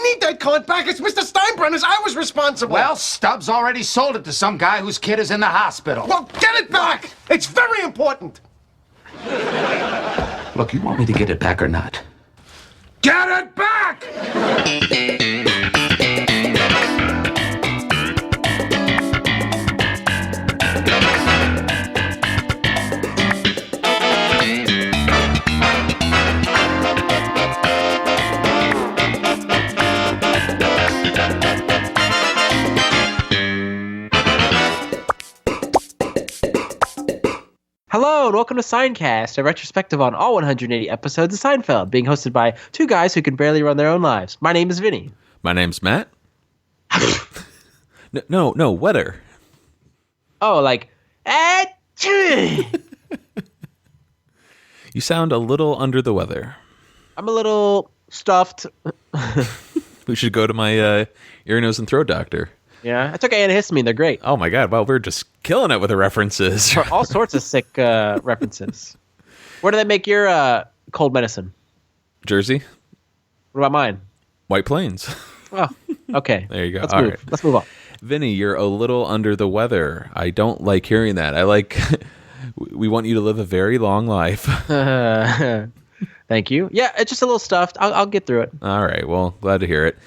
need that card back. It's Mr. Steinbrenner's. I was responsible. Well, Stubbs already sold it to some guy whose kid is in the hospital. Well, get it back. It's very important. Look, you want me to get it back or not? Get it back! Hello and welcome to Seincast, a retrospective on all 180 episodes of Seinfeld, being hosted by two guys who can barely run their own lives. My name is Vinnie. My name's Matt. No, weather. Oh, like, You sound a little under the weather. I'm a little stuffed. We should go to my ear, nose, and throat doctor. Yeah, I took antihistamine. They're great. Oh my God! Well, we're just killing it with the references. For all sorts of sick references. Where do they make your cold medicine? Jersey. What about mine? White Plains. Oh, okay. There you go. Let's All move. right. Let's move on. Vinny, you're a little under the weather. I don't like hearing that. I like. We want you to live a very long life. Thank you. Yeah, it's just a little stuffed. I'll get through it. All right. Well, glad to hear it.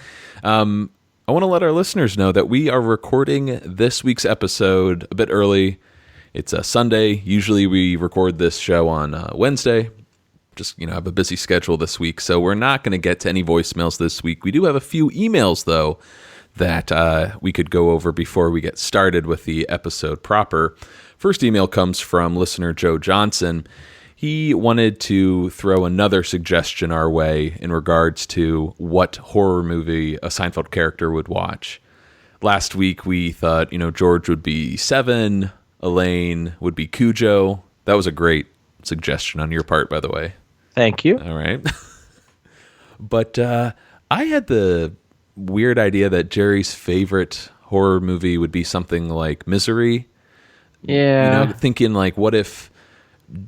I want to let our listeners know that we are recording this week's episode a bit early. It's a Sunday. Usually we record this show on Wednesday. Just, have a busy schedule this week. So we're not going to get to any voicemails this week. We do have a few emails, though, that we could go over before we get started with the episode proper. First email comes from listener Joe Johnson. He wanted to throw another suggestion our way in regards to what horror movie a Seinfeld character would watch. Last week, we thought, George would be Seven, Elaine would be Cujo. That was a great suggestion on your part, by the way. Thank you. All right. But I had the weird idea that Jerry's favorite horror movie would be something like Misery. Yeah. Thinking like, what if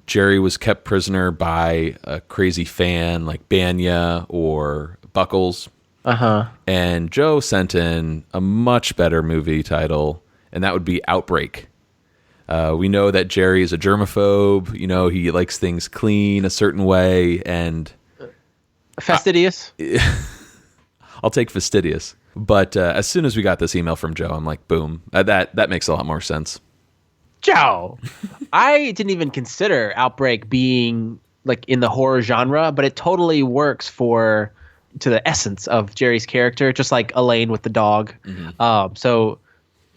Jerry was kept prisoner by a crazy fan like Banya or Buckles. Uh-huh. And Joe sent in a much better movie title, and that would be Outbreak. We know that Jerry is a germaphobe. He likes things clean a certain way, and fastidious. I'll take fastidious. But as soon as we got this email from Joe, I'm like, boom, that makes a lot more sense. Joe, I didn't even consider Outbreak being like in the horror genre, but it totally works to the essence of Jerry's character, just like Elaine with the dog. Mm-hmm. So,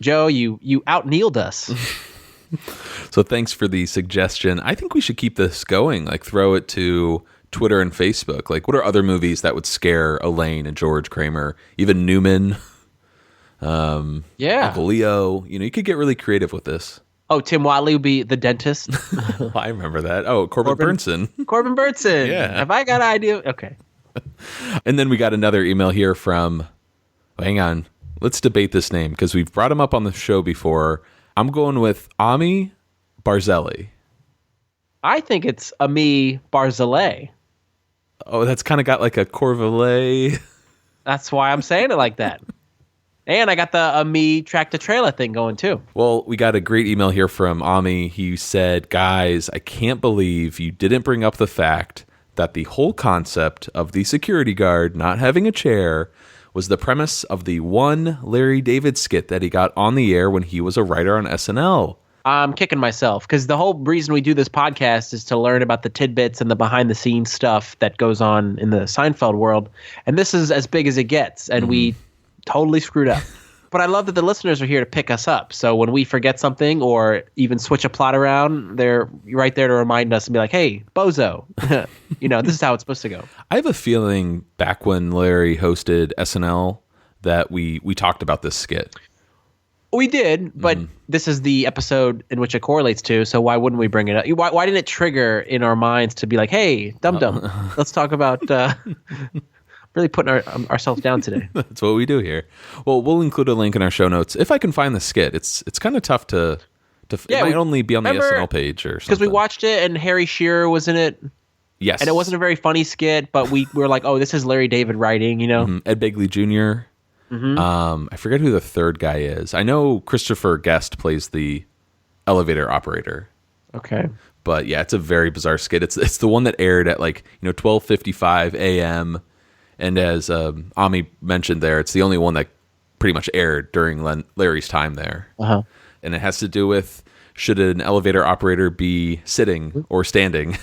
Joe, you out-kneeled us. So thanks for the suggestion. I think we should keep this going, like throw it to Twitter and Facebook. Like, what are other movies that would scare Elaine and George Kramer, even Newman? Yeah. Uncle Leo. You could get really creative with this. Oh, Tim Watley would be the dentist. I remember that. Oh, Corbin Burnson. Corbin Burnson. Yeah. Have I got an idea? Okay. And then we got another email here from, hang on, let's debate this name because we've brought him up on the show before. I'm going with Ami Barzilli. I think it's Ami Barzilay. Oh, that's kind of got like a Corvalet. That's why I'm saying it like that. And I got the me tractor trailer thing going too. Well, we got a great email here from Ami. He said, guys, I can't believe you didn't bring up the fact that the whole concept of the security guard not having a chair was the premise of the one Larry David skit that he got on the air when he was a writer on SNL. I'm kicking myself because the whole reason we do this podcast is to learn about the tidbits and the behind-the-scenes stuff that goes on in the Seinfeld world. And this is as big as it gets, and we totally screwed up. But I love that the listeners are here to pick us up. So when we forget something or even switch a plot around, they're right there to remind us and be like, hey, bozo, this is how it's supposed to go. I have a feeling back when Larry hosted SNL that we talked about this skit. We did, but this is the episode in which it correlates to, so why wouldn't we bring it up? Why didn't it trigger in our minds to be like, hey, dum-dum, let's talk about really putting ourselves down today. That's what we do here. Well, we'll include a link in our show notes. If I can find the skit, it's kind of tough to it might only be on the SNL page or something. Because we watched it and Harry Shearer was in it. Yes. And it wasn't a very funny skit, but we were like, oh, this is Larry David writing, you know? Ed Begley Jr. I forget who the third guy is. I know Christopher Guest plays the elevator operator. Okay. But yeah, it's a very bizarre skit. It's the one that aired at 12:55 a.m. And as Ami mentioned there, it's the only one that pretty much aired during Larry's time there. Uh-huh. And it has to do with, should an elevator operator be sitting or standing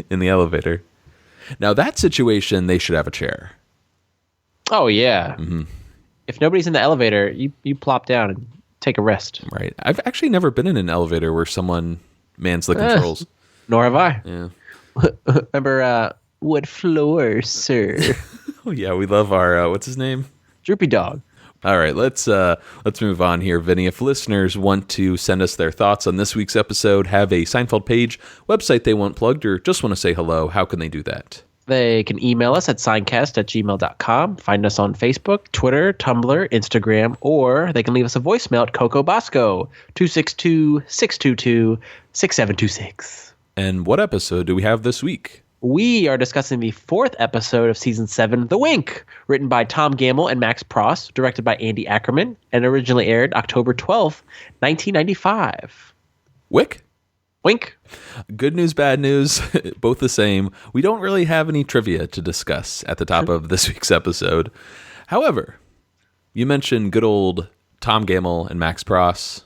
in the elevator? Now, that situation, they should have a chair. Oh, yeah. If nobody's in the elevator, you plop down and take a rest. Right. I've actually never been in an elevator where someone mans the controls. Nor have I. Yeah. Remember, what floor, sir? Oh, yeah. We love our, what's his name? Droopy Dog. All right, let's move on here, Vinny. If listeners want to send us their thoughts on this week's episode, have a Seinfeld page, website they want plugged, or just want to say hello, how can they do that? They can email us at seincast@gmail.com, find us on Facebook, Twitter, Tumblr, Instagram, or they can leave us a voicemail at Coco Bosco, 262-622-6726. And what episode do we have this week? We are discussing the 4th episode of Season 7, The Wink, written by Tom Gamble and Max Pross, directed by Andy Ackerman, and originally aired October 12th, 1995. Wick? Wink. Good news, bad news, both the same. We don't really have any trivia to discuss at the top of this week's episode. However, you mentioned good old Tom Gamble and Max Pross,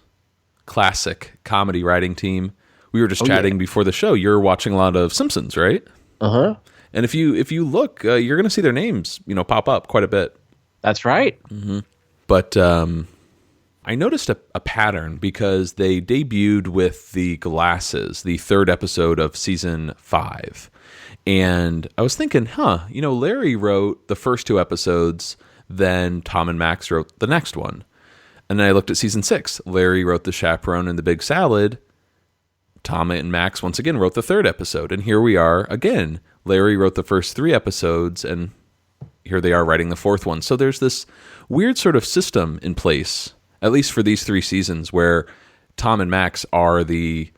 classic comedy writing team. We were just chatting before the show. You're watching a lot of Simpsons, right? Uh-huh. And if you look, you're going to see their names, pop up quite a bit. That's right. Mm-hmm. But I noticed a pattern because they debuted with the glasses, the 3rd episode of season 5. And I was thinking, Larry wrote the first 2 episodes, then Tom and Max wrote the next one. And then I looked at season 6. Larry wrote The Chaperone and The Big Salad. Tom and Max once again wrote the 3rd episode, and here we are again. Larry wrote the first 3 episodes, and here they are writing the 4th one. So there's this weird sort of system in place, at least for these 3 seasons, where Tom and Max are the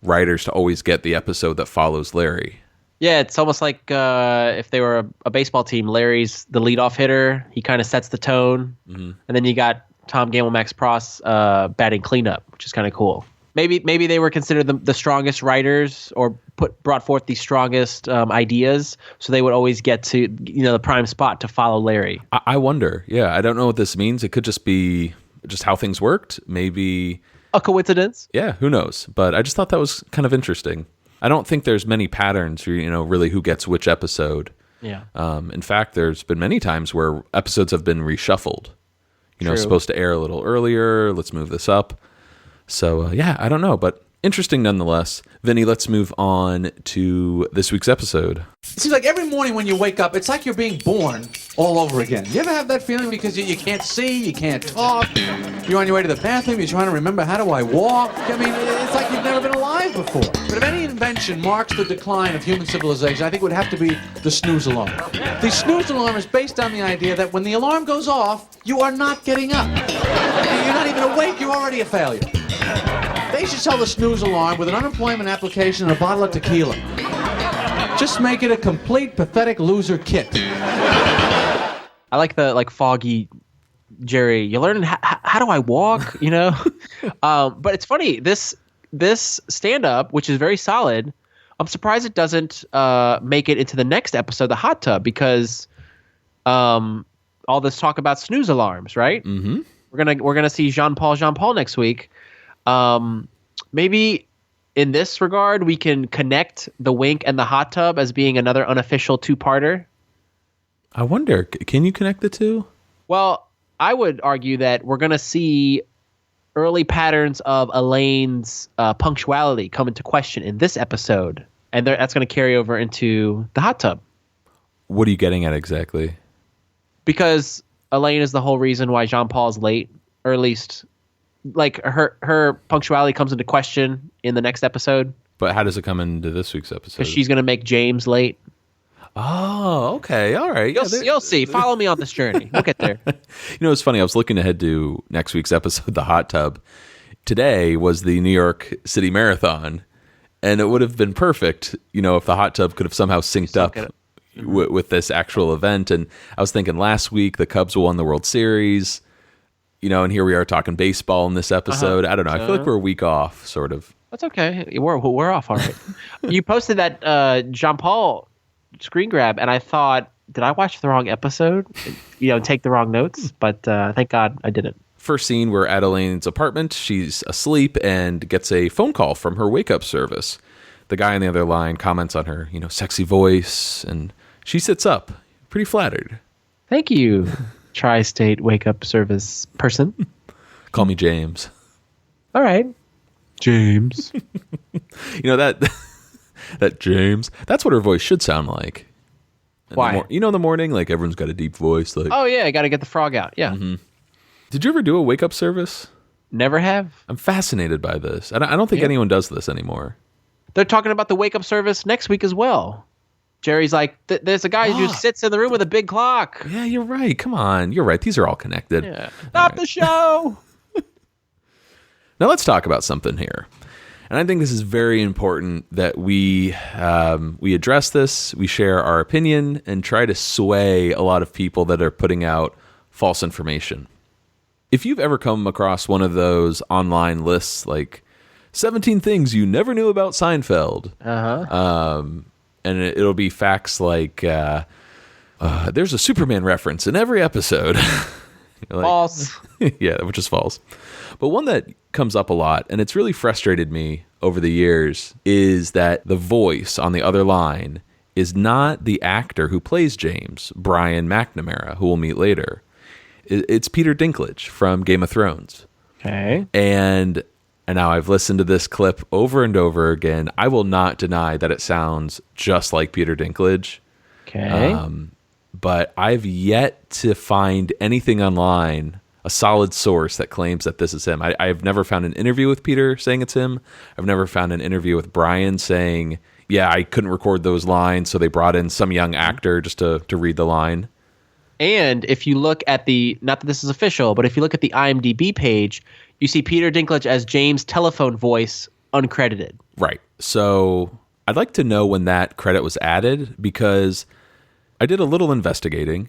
writers to always get the episode that follows Larry. Yeah, it's almost like if they were a baseball team, Larry's the leadoff hitter. He kind of sets the tone, and then you got Tom Gamble, Max Pross batting cleanup, which is kind of cool. Maybe they were considered the strongest writers or brought forth the strongest ideas, so they would always get to the prime spot to follow Larry. I wonder. Yeah, I don't know what this means. It could just be just how things worked. Maybe a coincidence. Yeah, who knows? But I just thought that was kind of interesting. I don't think there's many patterns for really who gets which episode. Yeah. In fact, there's been many times where episodes have been reshuffled. Supposed to air a little earlier. Let's move this up. So, I don't know, but interesting nonetheless. Vinny, let's move on to this week's episode. It seems like every morning when you wake up, it's like you're being born all over again. You ever have that feeling because you can't see, you can't talk, you're on your way to the bathroom, you're trying to remember, how do I walk? I mean, it's like you've never been alive before. But if any invention marks the decline of human civilization, I think it would have to be the snooze alarm. The snooze alarm is based on the idea that when the alarm goes off, you are not getting up. You're not even awake, you're already a failure. They should sell the snooze alarm with an unemployment application and a bottle of tequila. Just make it a complete pathetic loser kit. I like the foggy Jerry. You learn how do I walk? But it's funny this stand-up, which is very solid. I'm surprised it doesn't make it into the next episode, the hot tub, because all this talk about snooze alarms, right? Mm-hmm. We're gonna see Jean Paul next week. Maybe in this regard, we can connect the Wink and the hot tub as being another unofficial 2-parter. I wonder, can you connect the two? Well, I would argue that we're going to see early patterns of Elaine's punctuality come into question in this episode, and that's going to carry over into the hot tub. What are you getting at exactly? Because Elaine is the whole reason why Jean Paul's late, or at least like her punctuality comes into question in the next episode. But how does it come into this week's episode? Because she's going to make James late. Oh, okay. All right. You'll see. Follow me on this journey. We'll get there. It's funny. I was looking ahead to next week's episode, The Hot Tub. Today was the New York City Marathon. And it would have been perfect, if the hot tub could have somehow synced up with this actual event. And I was thinking last week the Cubs won the World Series, and here we are talking baseball in this episode. I don't know. I feel like we're a week off, sort of. That's okay. We're off, all right. You posted that Jean Paul screen grab, and I thought, did I watch the wrong episode? Take the wrong notes, but thank God I didn't. First scene, we're at Elaine's apartment. She's asleep and gets a phone call from her wake-up service. The guy on the other line comments on her, sexy voice, and she sits up, pretty flattered. Thank you, tri-state wake-up service person. Call me James. All right. James. That James, that's what her voice should sound like. Why? In the morning, like everyone's got a deep voice. Like, oh, yeah, I got to get the frog out. Yeah. Mm-hmm. Did you ever do a wake-up service? Never have. I'm fascinated by this. I don't think anyone does this anymore. They're talking about the wake-up service next week as well. Jerry's like, there's a guy who just sits in the room with a big clock. Yeah, you're right. Come on. You're right. These are all connected. Yeah. Stop the show. Now let's talk about something here. And I think this is very important that we address this, we share our opinion, and try to sway a lot of people that are putting out false information. If you've ever come across one of those online lists, like 17 things you never knew about Seinfeld, and it'll be facts like there's a Superman reference in every episode. False. Yeah, which is false. But one that comes up a lot, and it's really frustrated me over the years, is that the voice on the other line is not the actor who plays James, Brian McNamara, who we'll meet later. It's Peter Dinklage from Game of Thrones. Okay. And now I've listened to this clip over and over again. I will not deny that it sounds just like Peter Dinklage. Okay. But I've yet to find anything online, a solid source that claims that this is him. I've never found an interview with Peter saying it's him. I've never found an interview with Brian saying, yeah, I couldn't record those lines, so they brought in some young actor just to read the line. And if you look at not that this is official, but if you look at the IMDb page, you see Peter Dinklage as James' telephone voice uncredited. Right. So I'd like to know when that credit was added, because I did a little investigating.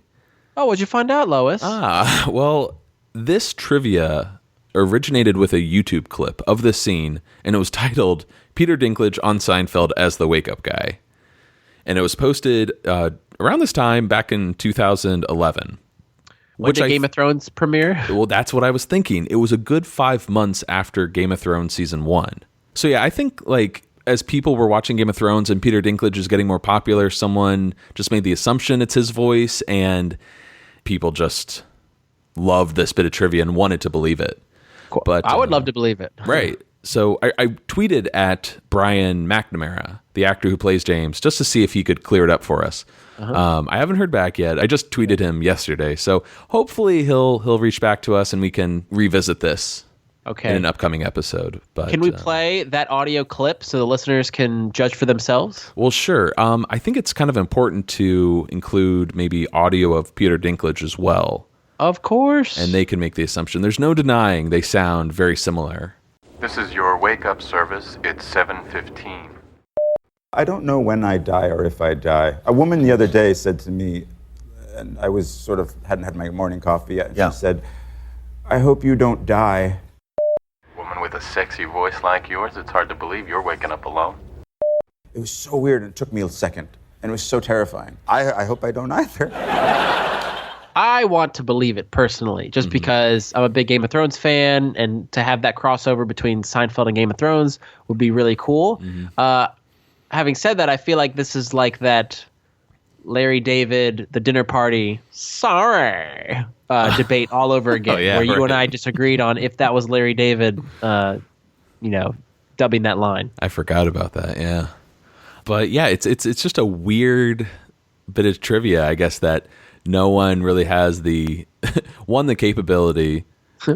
Oh, what'd you find out, Lois? Well, this trivia originated with a YouTube clip of this scene, and it was titled Peter Dinklage on Seinfeld as the wake-up guy. And it was posted around this time back in 2011. When did Game of Thrones premiere? Well, that's what I was thinking. It was a good 5 months after Game of Thrones season 1. So yeah, I think as people were watching Game of Thrones and Peter Dinklage is getting more popular, someone just made the assumption it's his voice, and people just loved this bit of trivia and wanted to believe it. Cool. But I would love to believe it. Right. So I tweeted at Brian McNamara, the actor who plays James, just to see if he could clear it up for us. I haven't heard back yet. I just tweeted him yesterday. So hopefully he'll reach back to us and we can revisit this in an upcoming episode. But can we play that audio clip so the listeners can judge for themselves? Well, sure. I think it's kind of important to include maybe audio of Peter Dinklage as well. Of course. And they can make the assumption. There's no denying they sound very similar. This is your wake-up service. It's 7:15. I don't know when I die or if I die. A woman the other day said to me, and I was hadn't had my morning coffee yet, and she said, I hope you don't die. Woman with a sexy voice like yours, it's hard to believe you're waking up alone. It was so weird, and it took me a second, and it was so terrifying. I hope I don't either. I want to believe it personally, just because I'm a big Game of Thrones fan, and to have that crossover between Seinfeld and Game of Thrones would be really cool. Having said that, I feel like this is like that Larry David, the dinner party, debate all over again, you and I disagreed on if that was Larry David, dubbing that line. I forgot about that, yeah. But yeah, it's just a weird bit of trivia, I guess, that no one really has the capability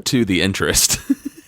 to the interest.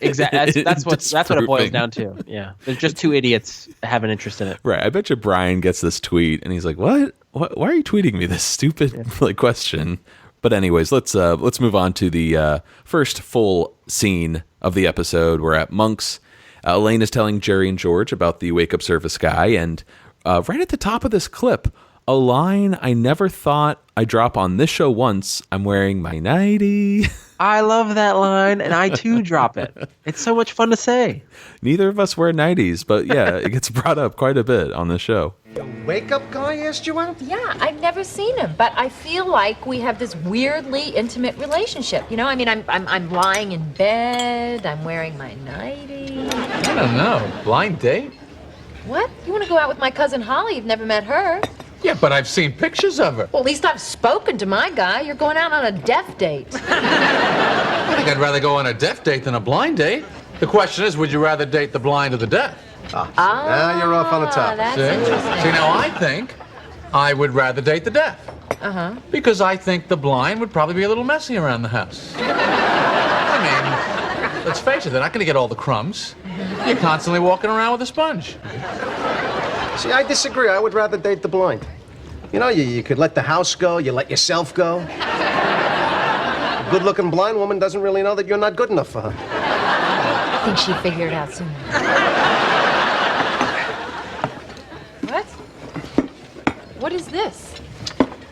Exactly. That's what it boils down to. Yeah. There's just two idiots have an interest in it. Right. I bet you Brian gets this tweet and he's like, "What? Why are you tweeting me this stupid question?" But anyways, let's move on to the first full scene of the episode. We're at Monk's. Elaine is telling Jerry and George about the wake-up service guy, and right at the top of this clip, a line I never thought I'd drop on this show once. I'm wearing my nightie. I love that line, and I too drop it. It's so much fun to say. Neither of us wear nighties, but yeah, it gets brought up quite a bit on the show. The wake-up guy asked you out? Yeah, I've never seen him, but I feel like we have this weirdly intimate relationship. You know, I mean, I'm lying in bed, I'm wearing my nightie. I don't know. Blind date? What? You want to go out with my cousin Holly? You've never met her. Yeah, but I've seen pictures of her. Well, at least I've spoken to my guy. You're going out on a deaf date. I think I'd rather go on a deaf date than a blind date. The question is, would you rather date the blind or the deaf? Now you're off on the top. That's See? interesting. See, now I think I would rather date the deaf. Uh-huh. Because I think the blind would probably be a little messy around the house. I mean, let's face it, they're not going to get all the crumbs. You're constantly walking around with a sponge. See, I disagree. I would rather date the blind. You know, you could let the house go, you let yourself go. A good-looking blind woman doesn't really know that you're not good enough for her. I think she'd figure it out soon. What? What is this?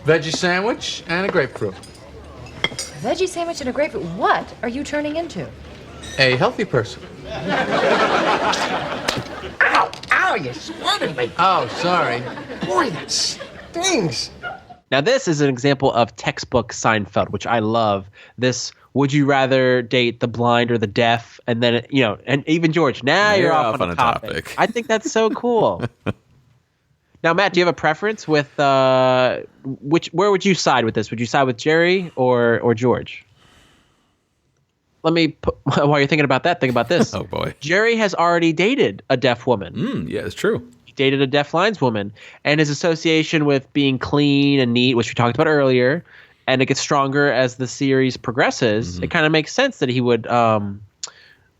Veggie sandwich and a grapefruit. A veggie sandwich and a grapefruit. What are you turning into? A healthy person. Ow! Ow, you squirted me. Oh, sorry. Boy, that stings. Now, this is an example of textbook Seinfeld, which I love. This, would you rather date the blind or the deaf? And then, you know, and even George, now you're off on a topic. I think that's so cool. Now, Matt, do you have a preference with where would you side with this? Would you side with Jerry or George? Let me put, while you're thinking about that, think about this. Oh, boy. Jerry has already dated a deaf woman. Yeah, it's true. He dated a deaf lineswoman. And his association with being clean and neat, which we talked about earlier, and it gets stronger as the series progresses, it kind of makes sense that he would want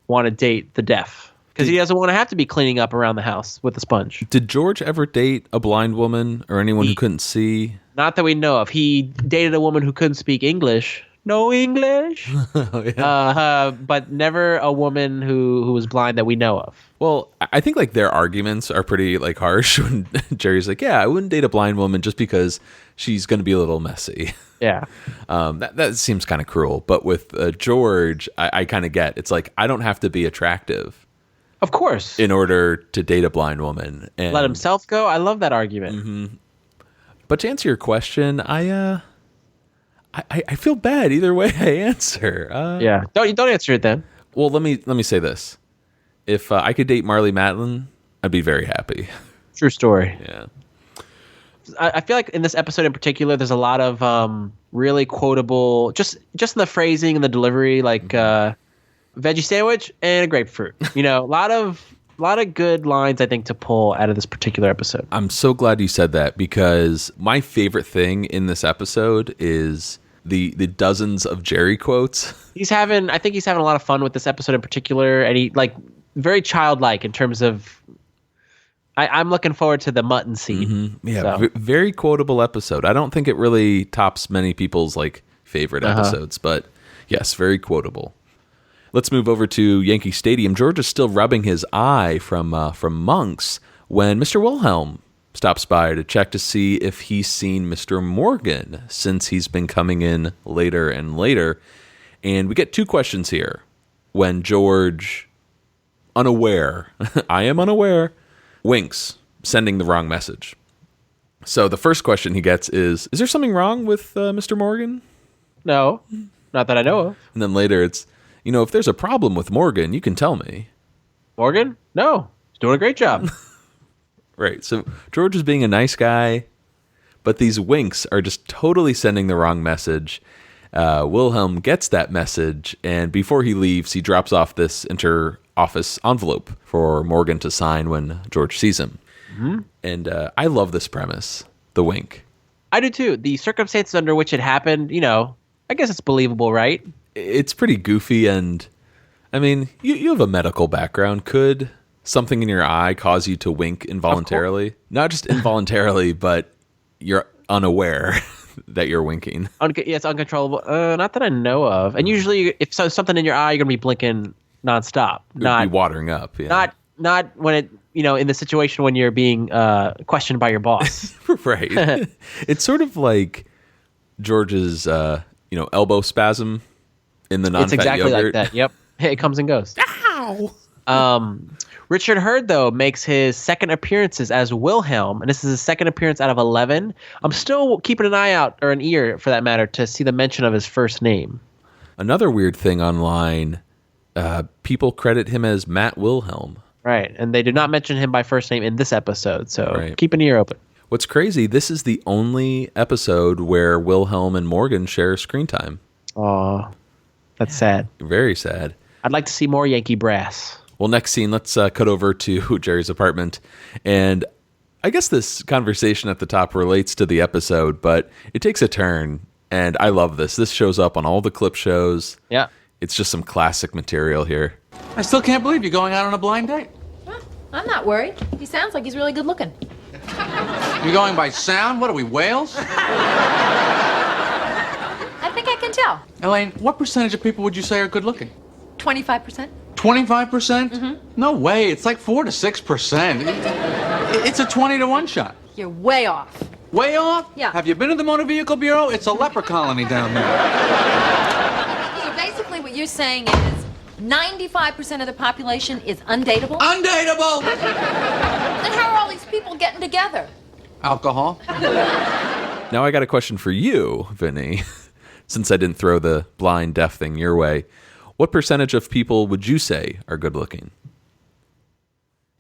to date the deaf. Because he doesn't want to have to be cleaning up around the house with a sponge. Did George ever date a blind woman or anyone who couldn't see? Not that we know of. He dated a woman who couldn't speak English. No English. But never a woman who was blind that we know of. Well, I think like their arguments are pretty like harsh when Jerry's like, yeah, I wouldn't date a blind woman just because she's going to be a little messy. Yeah. That seems kind of cruel. But with George, I kind of get, it's like, I don't have to be attractive. Of course. In order to date a blind woman. And, let himself go? I love that argument. Mm-hmm. But to answer your question, I feel bad either way I answer. Yeah. Don't answer it then. Well, let me say this. If I could date Marlee Matlin, I'd be very happy. True story. Yeah. I feel like in this episode in particular, there's a lot of really quotable, just in the phrasing and the delivery, like veggie sandwich and a grapefruit. You know, a lot of good lines, I think, to pull out of this particular episode. I'm so glad you said that, because my favorite thing in this episode is the dozens of Jerry quotes. I think he's having a lot of fun with this episode in particular, and he like very childlike in terms of. I'm looking forward to the mutton scene. Mm-hmm. Yeah, very quotable episode. I don't think it really tops many people's like favorite episodes, but yes, very quotable. Let's move over to Yankee Stadium. George is still rubbing his eye from Monks when Mr. Wilhelm stops by to check to see if he's seen Mr. Morgan, since he's been coming in later and later. And we get two questions here. When George, unaware, I am unaware, winks, sending the wrong message. So the first question he gets is there something wrong with Mr. Morgan? No, not that I know of. And then later it's, if there's a problem with Morgan, you can tell me. Morgan? No, he's doing a great job. Right. So George is being a nice guy, but these winks are just totally sending the wrong message. Wilhelm gets that message, and before he leaves, he drops off this inter-office envelope for Morgan to sign when George sees him. Mm-hmm. And I love this premise, the wink. I do too. The circumstances under which it happened, I guess it's believable, right? It's pretty goofy, and I mean, you have a medical background. Could something in your eye cause you to wink involuntarily? Not just involuntarily, but you're unaware that you're winking. It's uncontrollable. Not that I know of. And usually, if something in your eye, you're going to be blinking nonstop. It would be watering up. Yeah. Not when it, in the situation when you're being questioned by your boss. Right. It's sort of like George's, elbow spasm in the non-fat It's exactly yogurt. like that. Yep. It comes and goes. Ow! Richard Hurd, though, makes his second appearances as Wilhelm, and this is his second appearance out of 11. I'm still keeping an eye out, or an ear for that matter, to see the mention of his first name. Another weird thing online, people credit him as Matt Wilhelm. Right, and they did not mention him by first name in this episode, so keep an ear open. What's crazy, this is the only episode where Wilhelm and Morgan share screen time. Aw, that's sad. Very sad. I'd like to see more Yankee brass. Well, next scene, let's cut over to Jerry's apartment. And I guess this conversation at the top relates to the episode, but it takes a turn. And I love this. This shows up on all the clip shows. Yeah. It's just some classic material here. I still can't believe you're going out on a blind date. Well, I'm not worried. He sounds like he's really good looking. You're going by sound? What are we, whales? I think I can tell. Elaine, what percentage of people would you say are good looking? 25%. 25%? Mm-hmm. No way. It's like 4 to 6%. It's a 20 to 1 shot. You're way off. Way off? Yeah. Have you been to the Motor Vehicle Bureau? It's a leper colony down there. So basically what you're saying is 95% of the population is undateable? Undateable! Then how are all these people getting together? Alcohol. Now I got a question for you, Vinny. Since I didn't throw the blind deaf thing your way, what percentage of people would you say are good looking?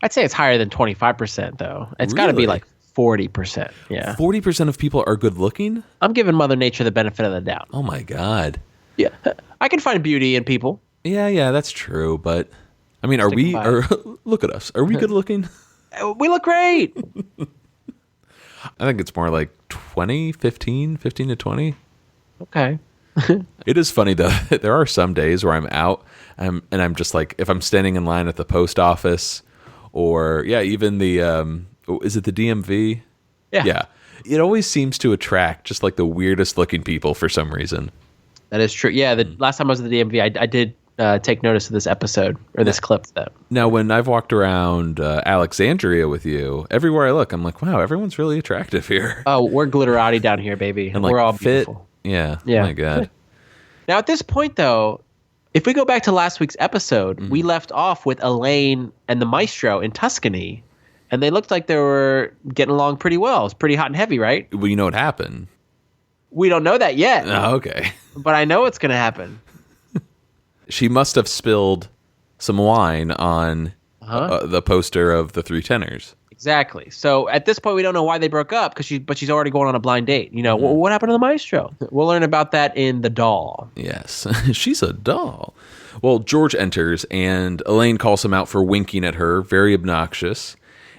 I'd say it's higher than 25%, though. It's got to be like 40%. Yeah. 40% of people are good looking? I'm giving Mother Nature the benefit of the doubt. Oh my God. Yeah. I can find beauty in people. Yeah, that's true. But I mean, look at us. Are we good looking? We look great. I think it's more like 15 to 20. Okay. It is funny though. There are some days where I'm out and I'm just like, if I'm standing in line at the post office or even the, is it the DMV? Yeah. Yeah. It always seems to attract just like the weirdest looking people for some reason. That is true. Yeah. The last time I was at the DMV, I did take notice of this episode or this clip. Now, when I've walked around Alexandria with you, everywhere I look, I'm like, wow, everyone's really attractive here. Oh, we're glitterati down here, baby. And we're all fit. beautiful. Yeah. Yeah. Oh my God. Now, at this point, though, if we go back to last week's episode, we left off with Elaine and the maestro in Tuscany, and they looked like they were getting along pretty well. It was pretty hot and heavy, right? Well, you know what happened. We don't know that yet. Oh, okay. But I know it's going to happen. She must have spilled some wine on the poster of the Three Tenors. Exactly. So at this point, we don't know why they broke up but she's already going on a blind date. What happened to the maestro? We'll learn about that in The Doll. Yes, she's a doll. Well, George enters and Elaine calls him out for winking at her, very obnoxious.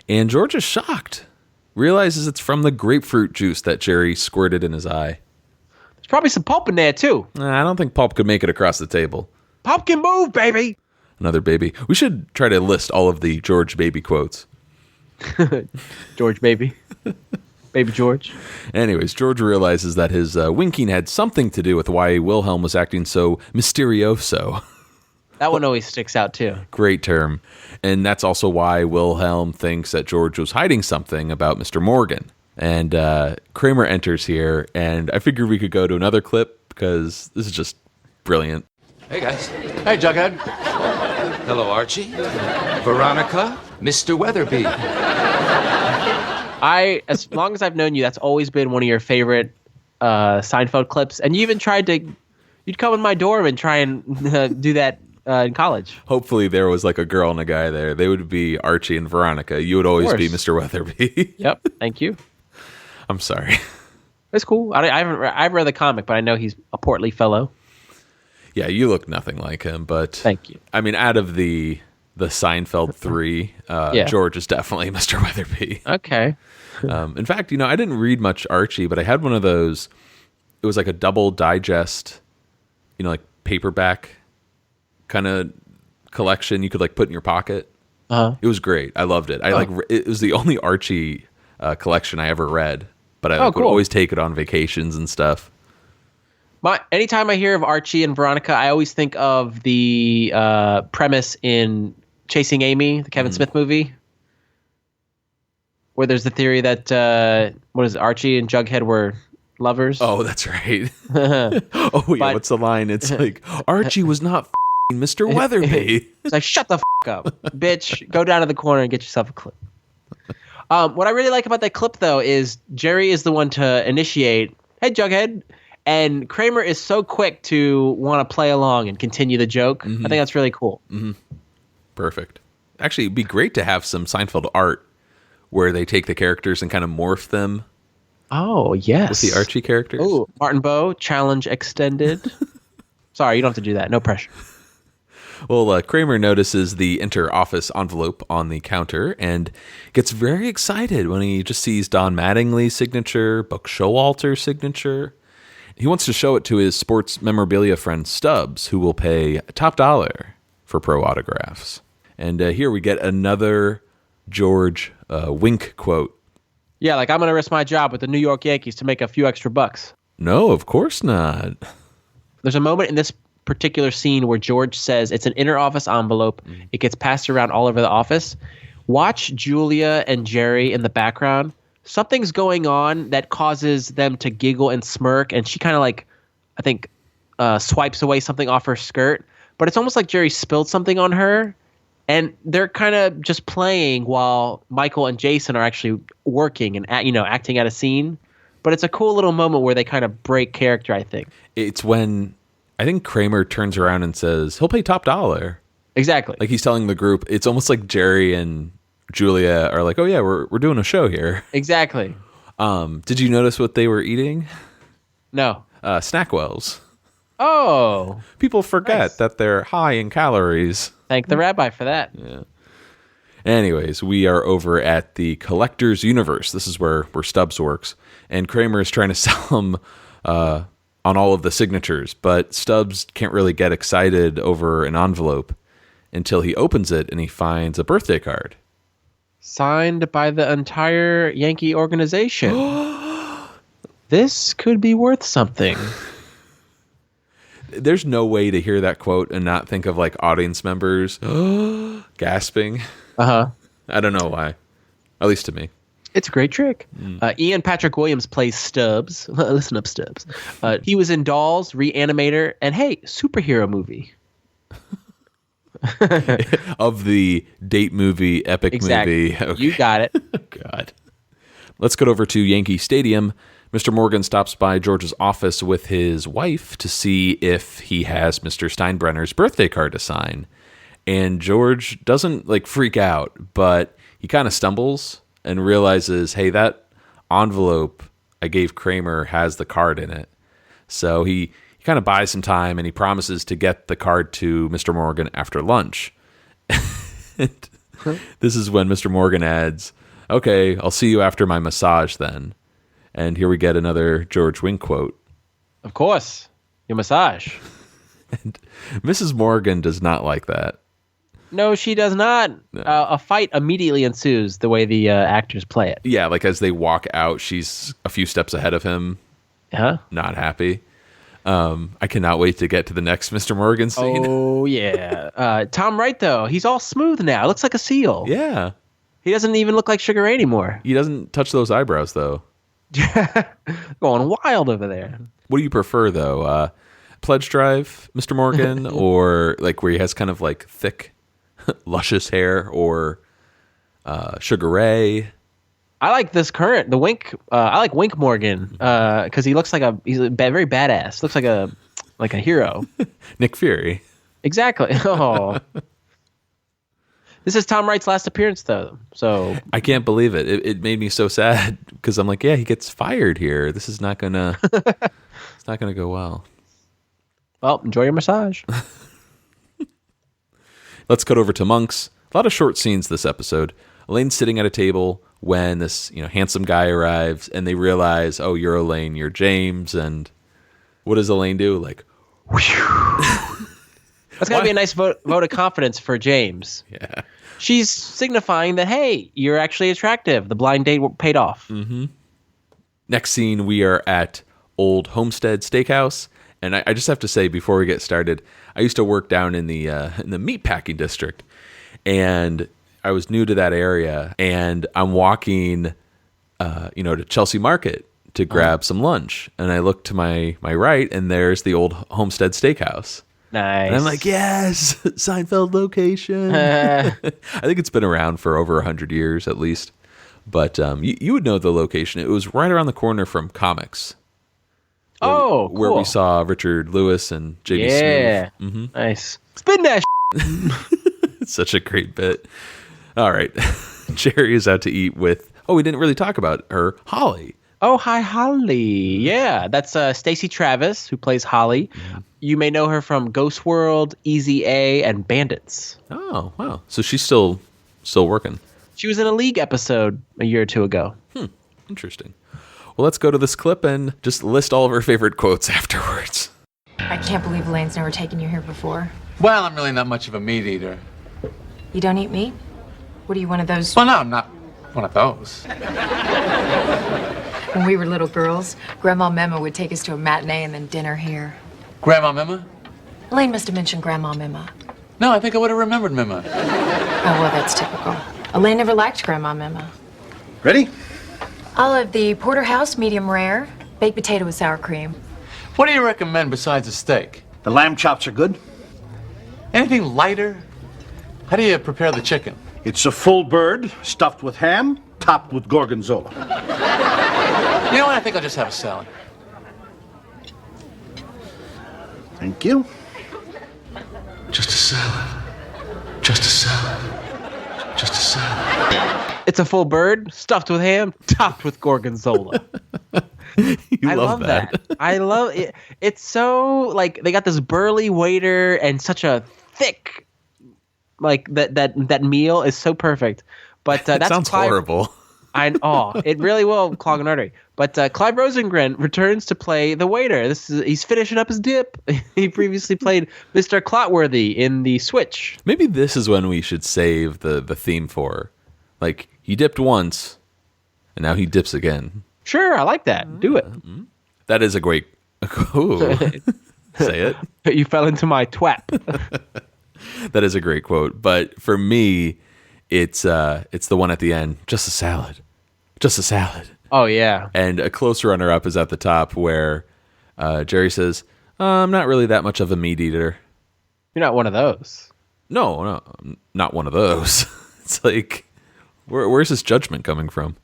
And George is shocked, realizes it's from the grapefruit juice that Jerry squirted in his eye. There's probably some pulp in there, too. I don't think pulp could make it across the table. Pulp can move, baby. Another baby. We should try to list all of the George baby quotes. George baby. Baby George. Anyways, George realizes that his winking had something to do with why Wilhelm was acting so mysterioso. That one always sticks out, too. Great term. And that's also why Wilhelm thinks that George was hiding something about Mr. Morgan. And Kramer enters here, and I figured we could go to another clip because this is just brilliant. Hey, guys. Hey, Jughead. Hello, Archie. Veronica. Mr. Weatherby. As long as I've known you, that's always been one of your favorite Seinfeld clips. And you even you'd come in my dorm and try and do that in college. Hopefully there was like a girl and a guy there. They would be Archie and Veronica. You would always be Mr. Weatherby. Yep. Thank you. I'm sorry. It's cool. I've read the comic, but I know he's a portly fellow. Yeah, you look nothing like him, but thank you. I mean, out of the Seinfeld 3, George is definitely Mr. Weatherby. Okay. In fact, I didn't read much Archie, but I had one of those. It was like a double digest, like paperback kind of collection you could like put in your pocket. It was great. I loved it. It was the only Archie collection I ever read, but I would always take it on vacations and stuff. Anytime I hear of Archie and Veronica, I always think of the premise in Chasing Amy, the Kevin Smith movie, where there's the theory that Archie and Jughead were lovers. Oh, that's right. What's the line? It's like, Archie was not Mr. Weatherby. It's like, shut the up, bitch. Go down to the corner and get yourself a clip. What I really like about that clip, though, is Jerry is the one to initiate, hey, Jughead. And Kramer is so quick to want to play along and continue the joke. I think that's really cool. Perfect. Actually, it'd be great to have some Seinfeld art where they take the characters and kind of morph them. Oh, yes. With the Archie characters. Oh, Martin Bowe, challenge extended. Sorry, you don't have to do that. No pressure. Well, Kramer notices the inter-office envelope on the counter and gets very excited when he just sees Don Mattingly's signature, Buck Showalter's signature. He wants to show it to his sports memorabilia friend Stubbs, who will pay top dollar for pro autographs. And here we get another George wink quote. Yeah, like, I'm going to risk my job with the New York Yankees to make a few extra bucks. No, of course not. There's a moment in this particular scene where George says it's an inter-office envelope. It gets passed around all over the office. Watch Julia and Jerry in the background. Something's going on that causes them to giggle and smirk, and she kind of like, I think, swipes away something off her skirt. But it's almost like Jerry spilled something on her, and they're kind of just playing while Michael and Jason are actually working and acting out a scene. But it's a cool little moment where they kind of break character, I think. It's when I think Kramer turns around and says, he'll pay top dollar. Exactly. Like he's telling the group, it's almost like Jerry and Julia are like, oh yeah, we're doing a show here. Exactly. Did you notice what they were eating? No. Snackwells. Oh. People forget that they're high in calories. Thank the rabbi for that. Yeah. Anyways, we are over at the Collector's Universe. This is where Stubbs works. And Kramer is trying to sell him on all of the signatures. But Stubbs can't really get excited over an envelope until he opens it and he finds a birthday card. Signed by the entire Yankee organization. This could be worth something. There's no way to hear that quote and not think of like audience members gasping. Uh-huh. I don't know why. At least to me. It's a great trick. Ian Patrick Williams plays Stubbs. Listen up, Stubbs. He was in Dolls, Reanimator, and hey, superhero movie. Of the date movie, epic exactly. movie. Okay. You got it. God. Let's get over to Yankee Stadium. Mr. Morgan stops by George's office with his wife to see if he has Mr. Steinbrenner's birthday card to sign. And George doesn't like freak out, but he kind of stumbles and realizes, hey, that envelope I gave Kramer has the card in it. So he kind of buys some time and he promises to get the card to Mr. Morgan after lunch. This is when Mr. Morgan adds, okay, I'll see you after my massage then. And here we get another George Wink quote. Of course. Your massage. And Mrs. Morgan does not like that. No, she does not. No. A fight immediately ensues the way the actors play it. Yeah, like as they walk out, she's a few steps ahead of him. Huh? Not happy. I cannot wait to get to the next Mr. Morgan scene. Oh, yeah. Tom Wright, though, he's all smooth now. Looks like a seal. Yeah. He doesn't even look like Sugar Ray anymore. He doesn't touch those eyebrows, though. Going wild over there. What do you prefer, though? Pledge Drive, Mr. Morgan, or like where he has kind of like thick, luscious hair, or Sugar Ray? I like this current, the Wink. I like Wink Morgan because he looks like he's very badass. Looks like a hero. Nick Fury. Exactly. Oh. This is Tom Wright's last appearance, though. So I can't believe it. It made me so sad because I'm like, yeah, he gets fired here. This is not gonna. It's not gonna go well. Well, enjoy your massage. Let's cut over to Monks. A lot of short scenes this episode. Elaine's sitting at a table when this handsome guy arrives, and they realize, oh, you're Elaine, you're James, and what does Elaine do? Like, that's gotta be a nice vote of confidence for James. Yeah. She's signifying that, hey, you're actually attractive. The blind date paid off. Mm-hmm. Next scene, we are at Old Homestead Steakhouse, And I just have to say, before we get started, I used to work down in the meatpacking district, and I was new to that area, and I'm walking, to Chelsea Market to grab some lunch, and I look to my right, and there's the old Homestead Steakhouse. Nice. And I'm like, yes, Seinfeld location. I think it's been around for over 100 years at least. But you would know the location. It was right around the corner from Comics. Cool. Where we saw Richard Lewis and J.B. Smooth. Yeah. Nice. Spin that It's such a great bit. All right. Jerry is out to eat with, we didn't really talk about her, Holly. Oh, hi, Holly. Yeah, that's Stacey Travis, who plays Holly. Mm-hmm. You may know her from Ghost World, Easy A, and Bandits. Oh, wow. So she's still working. She was in a League episode a year or two ago. Interesting. Well, let's go to this clip and just list all of her favorite quotes afterwards. I can't believe Elaine's never taken you here before. Well, I'm really not much of a meat eater. You don't eat meat? What are you, one of those? Well, no, I'm not one of those. When we were little girls, Grandma Mema would take us to a matinee and then dinner here. Grandma Mema? Elaine must have mentioned Grandma Mema. No, I think I would have remembered Mema. Oh, well, that's typical. Elaine never liked Grandma Mema. Ready? I'll have the porterhouse, medium rare, baked potato with sour cream. What do you recommend besides a steak? The lamb chops are good. Anything lighter? How do you prepare the chicken? It's a full bird, stuffed with ham, topped with gorgonzola. You know what? I think I'll just have a salad. Thank you. Just a salad. Just a salad. Just a salad. It's a full bird, stuffed with ham, topped with gorgonzola. I love that. I love it. It's so, like, they got this burly waiter and such a thick, like, that meal is so perfect. But that that's sounds horrible. It really will clog an artery. But Clive Rosengren returns to play the waiter. He's finishing up his dip. He previously played Mr. Clotworthy in The Switch. Maybe this is when we should save the theme for, like, he dipped once, and now he dips again. Sure, I like that. Do it. That is a great. Ooh. Say it. You fell into my twat. That is a great quote. But for me, it's the one at the end. Just a salad. Just a salad. Oh, yeah. And a close runner-up is at the top where Jerry says, I'm not really that much of a meat eater. You're not one of those. No, I'm not one of those. It's like, where's this judgment coming from?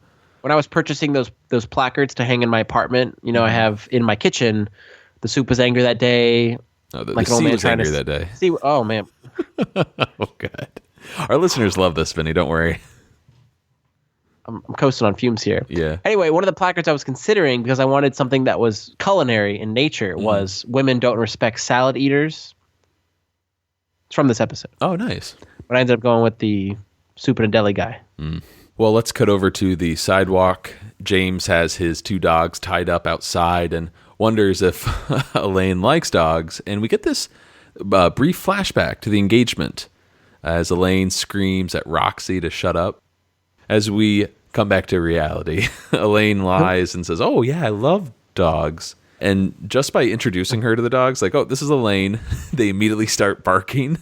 When I was purchasing those placards to hang in my apartment, I have in my kitchen, the soup was angry that day. Oh, the sea was angry that day. Oh, man. Oh, God. Our listeners love this, Vinny. Don't worry. I'm coasting on fumes here. Yeah. Anyway, one of the placards I was considering, because I wanted something that was culinary in nature, was women don't respect salad eaters. It's from this episode. Oh, nice. But I ended up going with the soup and a deli guy. Well, let's cut over to the sidewalk. James has his two dogs tied up outside and wonders if Elaine likes dogs. And we get this brief flashback to the engagement as Elaine screams at Roxy to shut up. As we come back to reality, Elaine lies and says, oh, yeah, I love dogs. And just by introducing her to the dogs, like, oh, this is Elaine, they immediately start barking.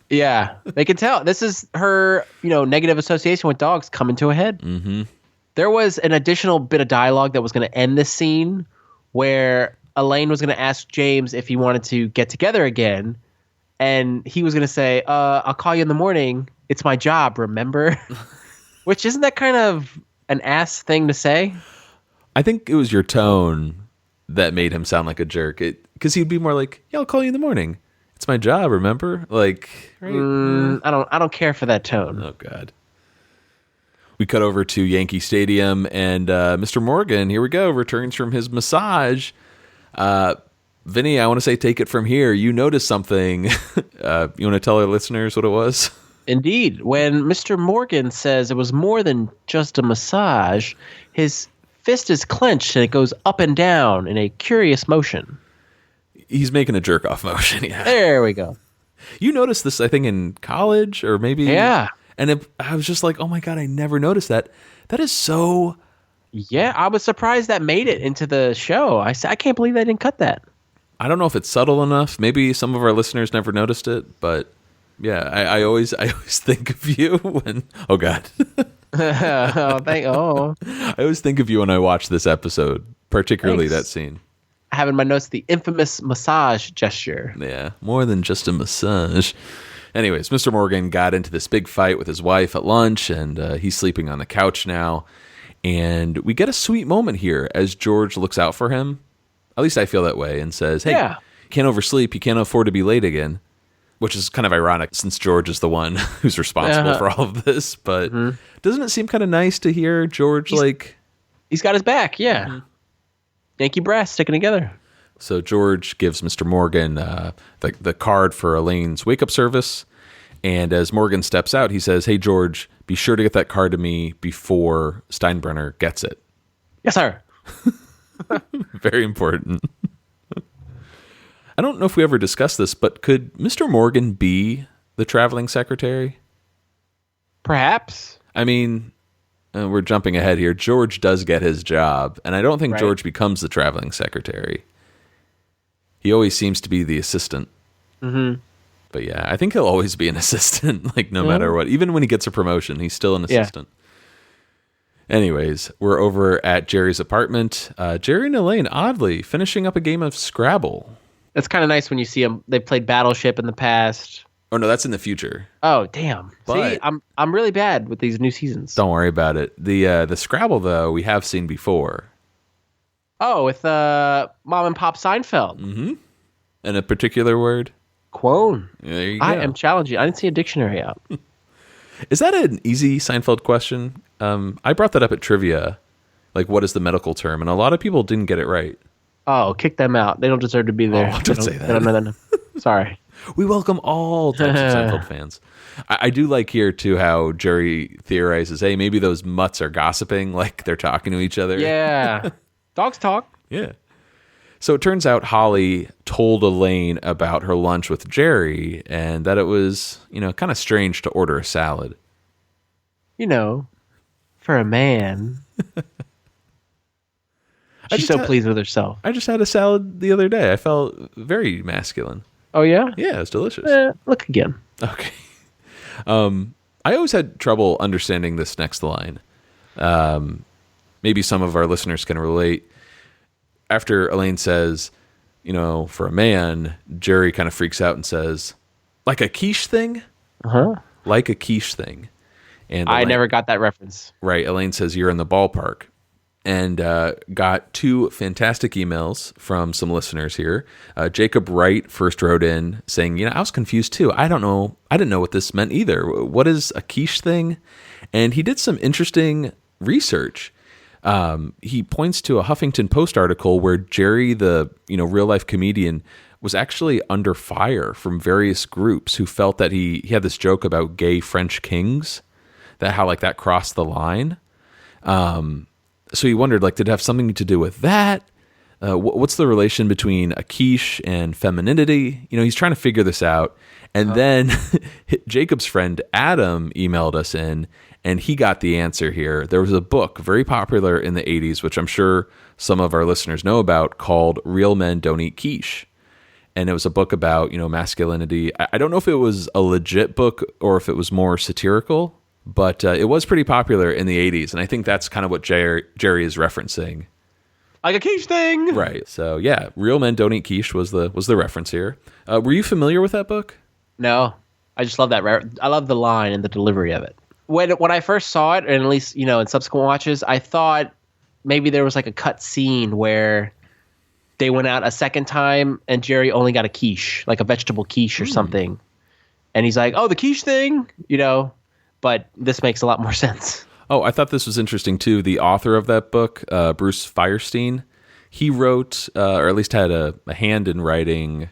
Yeah, they can tell. This is her, negative association with dogs coming to a head. Mm-hmm. There was an additional bit of dialogue that was going to end this scene where Elaine was going to ask James if he wanted to get together again. And he was going to say, I'll call you in the morning. It's my job, remember? Which, isn't that kind of an ass thing to say? I think it was your tone that made him sound like a jerk. Because he'd be more like, yeah, I'll call you in the morning. It's my job, remember? Like, right? I don't care for that tone. Oh, God. We cut over to Yankee Stadium, and Mr. Morgan, here we go, returns from his massage. Vinny, I want to say take it from here. You noticed something. You want to tell our listeners what it was? Indeed. When Mr. Morgan says it was more than just a massage, his fist is clenched and it goes up and down in a curious motion. He's making a jerk-off motion, yeah. There we go. You noticed this, I think, in college or maybe... Yeah. And I was just like, oh, my God, I never noticed that. That is so... Yeah, I was surprised that made it into the show. I can't believe they didn't cut that. I don't know if it's subtle enough. Maybe some of our listeners never noticed it, but yeah, I always think of you when. Oh God. I always think of you when I watch this episode, particularly that scene. I have in my notes the infamous massage gesture. Yeah, more than just a massage. Anyways, Mr. Morgan got into this big fight with his wife at lunch, and he's sleeping on the couch now. And we get a sweet moment here as George looks out for him. At least I feel that way, and says, hey, you can't oversleep. You can't afford to be late again. Which is kind of ironic since George is the one who's responsible for all of this. But doesn't it seem kind of nice to hear George he's got his back, yeah. Mm-hmm. Yankee brass sticking together. So George gives Mr. Morgan the card for Elaine's wake-up service. And as Morgan steps out, he says, hey, George, be sure to get that card to me before Steinbrenner gets it. Yes, sir. Very important. I don't know if we ever discussed this, but could Mr. Morgan be the traveling secretary? Perhaps. I mean, we're jumping ahead here. George does get his job, and I don't think George becomes the traveling secretary. He always seems to be the assistant. Mm-hmm. But yeah, I think he'll always be an assistant, no matter what. Even when he gets a promotion, he's still an assistant. Yeah. Anyways, we're over at Jerry's apartment. Jerry and Elaine, oddly, finishing up a game of Scrabble. It's kind of nice when you see them. They played Battleship in the past. Oh no, that's in the future. Oh damn! But, see, I'm really bad with these new seasons. Don't worry about it. The Scrabble though we have seen before. Oh, with Mom and Pop Seinfeld. Mm-hmm. And a particular word. Quone. There you go. I am challenging. I didn't see a dictionary out. Is that an easy Seinfeld question? I brought that up at trivia. What is the medical term? And a lot of people didn't get it right. Oh, kick them out. They don't deserve to be there. Oh, don't say that. They don't know that. Sorry. We welcome all types of Seinfeld fans. I do like here, too, how Jerry theorizes, hey, maybe those mutts are gossiping, they're talking to each other. Yeah. Dogs talk. Yeah. So it turns out Holly told Elaine about her lunch with Jerry and that it was, kind of strange to order a salad. For a man. She's so pleased with herself. I just had a salad the other day. I felt very masculine. Oh, yeah? Yeah, it's delicious. Look again. Okay. I always had trouble understanding this next line. Maybe some of our listeners can relate. After Elaine says, for a man, Jerry kind of freaks out and says, like a quiche thing? Uh-huh. Like a quiche thing. And I never got that reference. Right. Elaine says, you're in the ballpark. And got two fantastic emails from some listeners here. Jacob Wright first wrote in saying, I was confused too. I don't know. I didn't know what this meant either. What is a quiche thing? And he did some interesting research. He points to a Huffington Post article where Jerry, the real life comedian, was actually under fire from various groups who felt that he had this joke about gay French kings, that how that crossed the line. So he wondered, did it have something to do with that? What's the relation between a quiche and femininity? He's trying to figure this out. And then Jacob's friend Adam emailed us in, and he got the answer here. There was a book very popular in the 80s, which I'm sure some of our listeners know about, called Real Men Don't Eat Quiche. And it was a book about, masculinity. I don't know if it was a legit book or if it was more satirical. But it was pretty popular in the 80s, and I think that's kind of what Jerry is referencing. Like a quiche thing! Right. So, yeah, Real Men Don't Eat Quiche was the reference here. Were you familiar with that book? No. I just love that. I love the line and the delivery of it. When I first saw it, and at least, in subsequent watches, I thought maybe there was a cut scene where they went out a second time, and Jerry only got a quiche, like a vegetable quiche or something. And he's like, oh, the quiche thing? But this makes a lot more sense. Oh, I thought this was interesting, too. The author of that book, Bruce Firestein, he wrote, or at least had a hand in writing,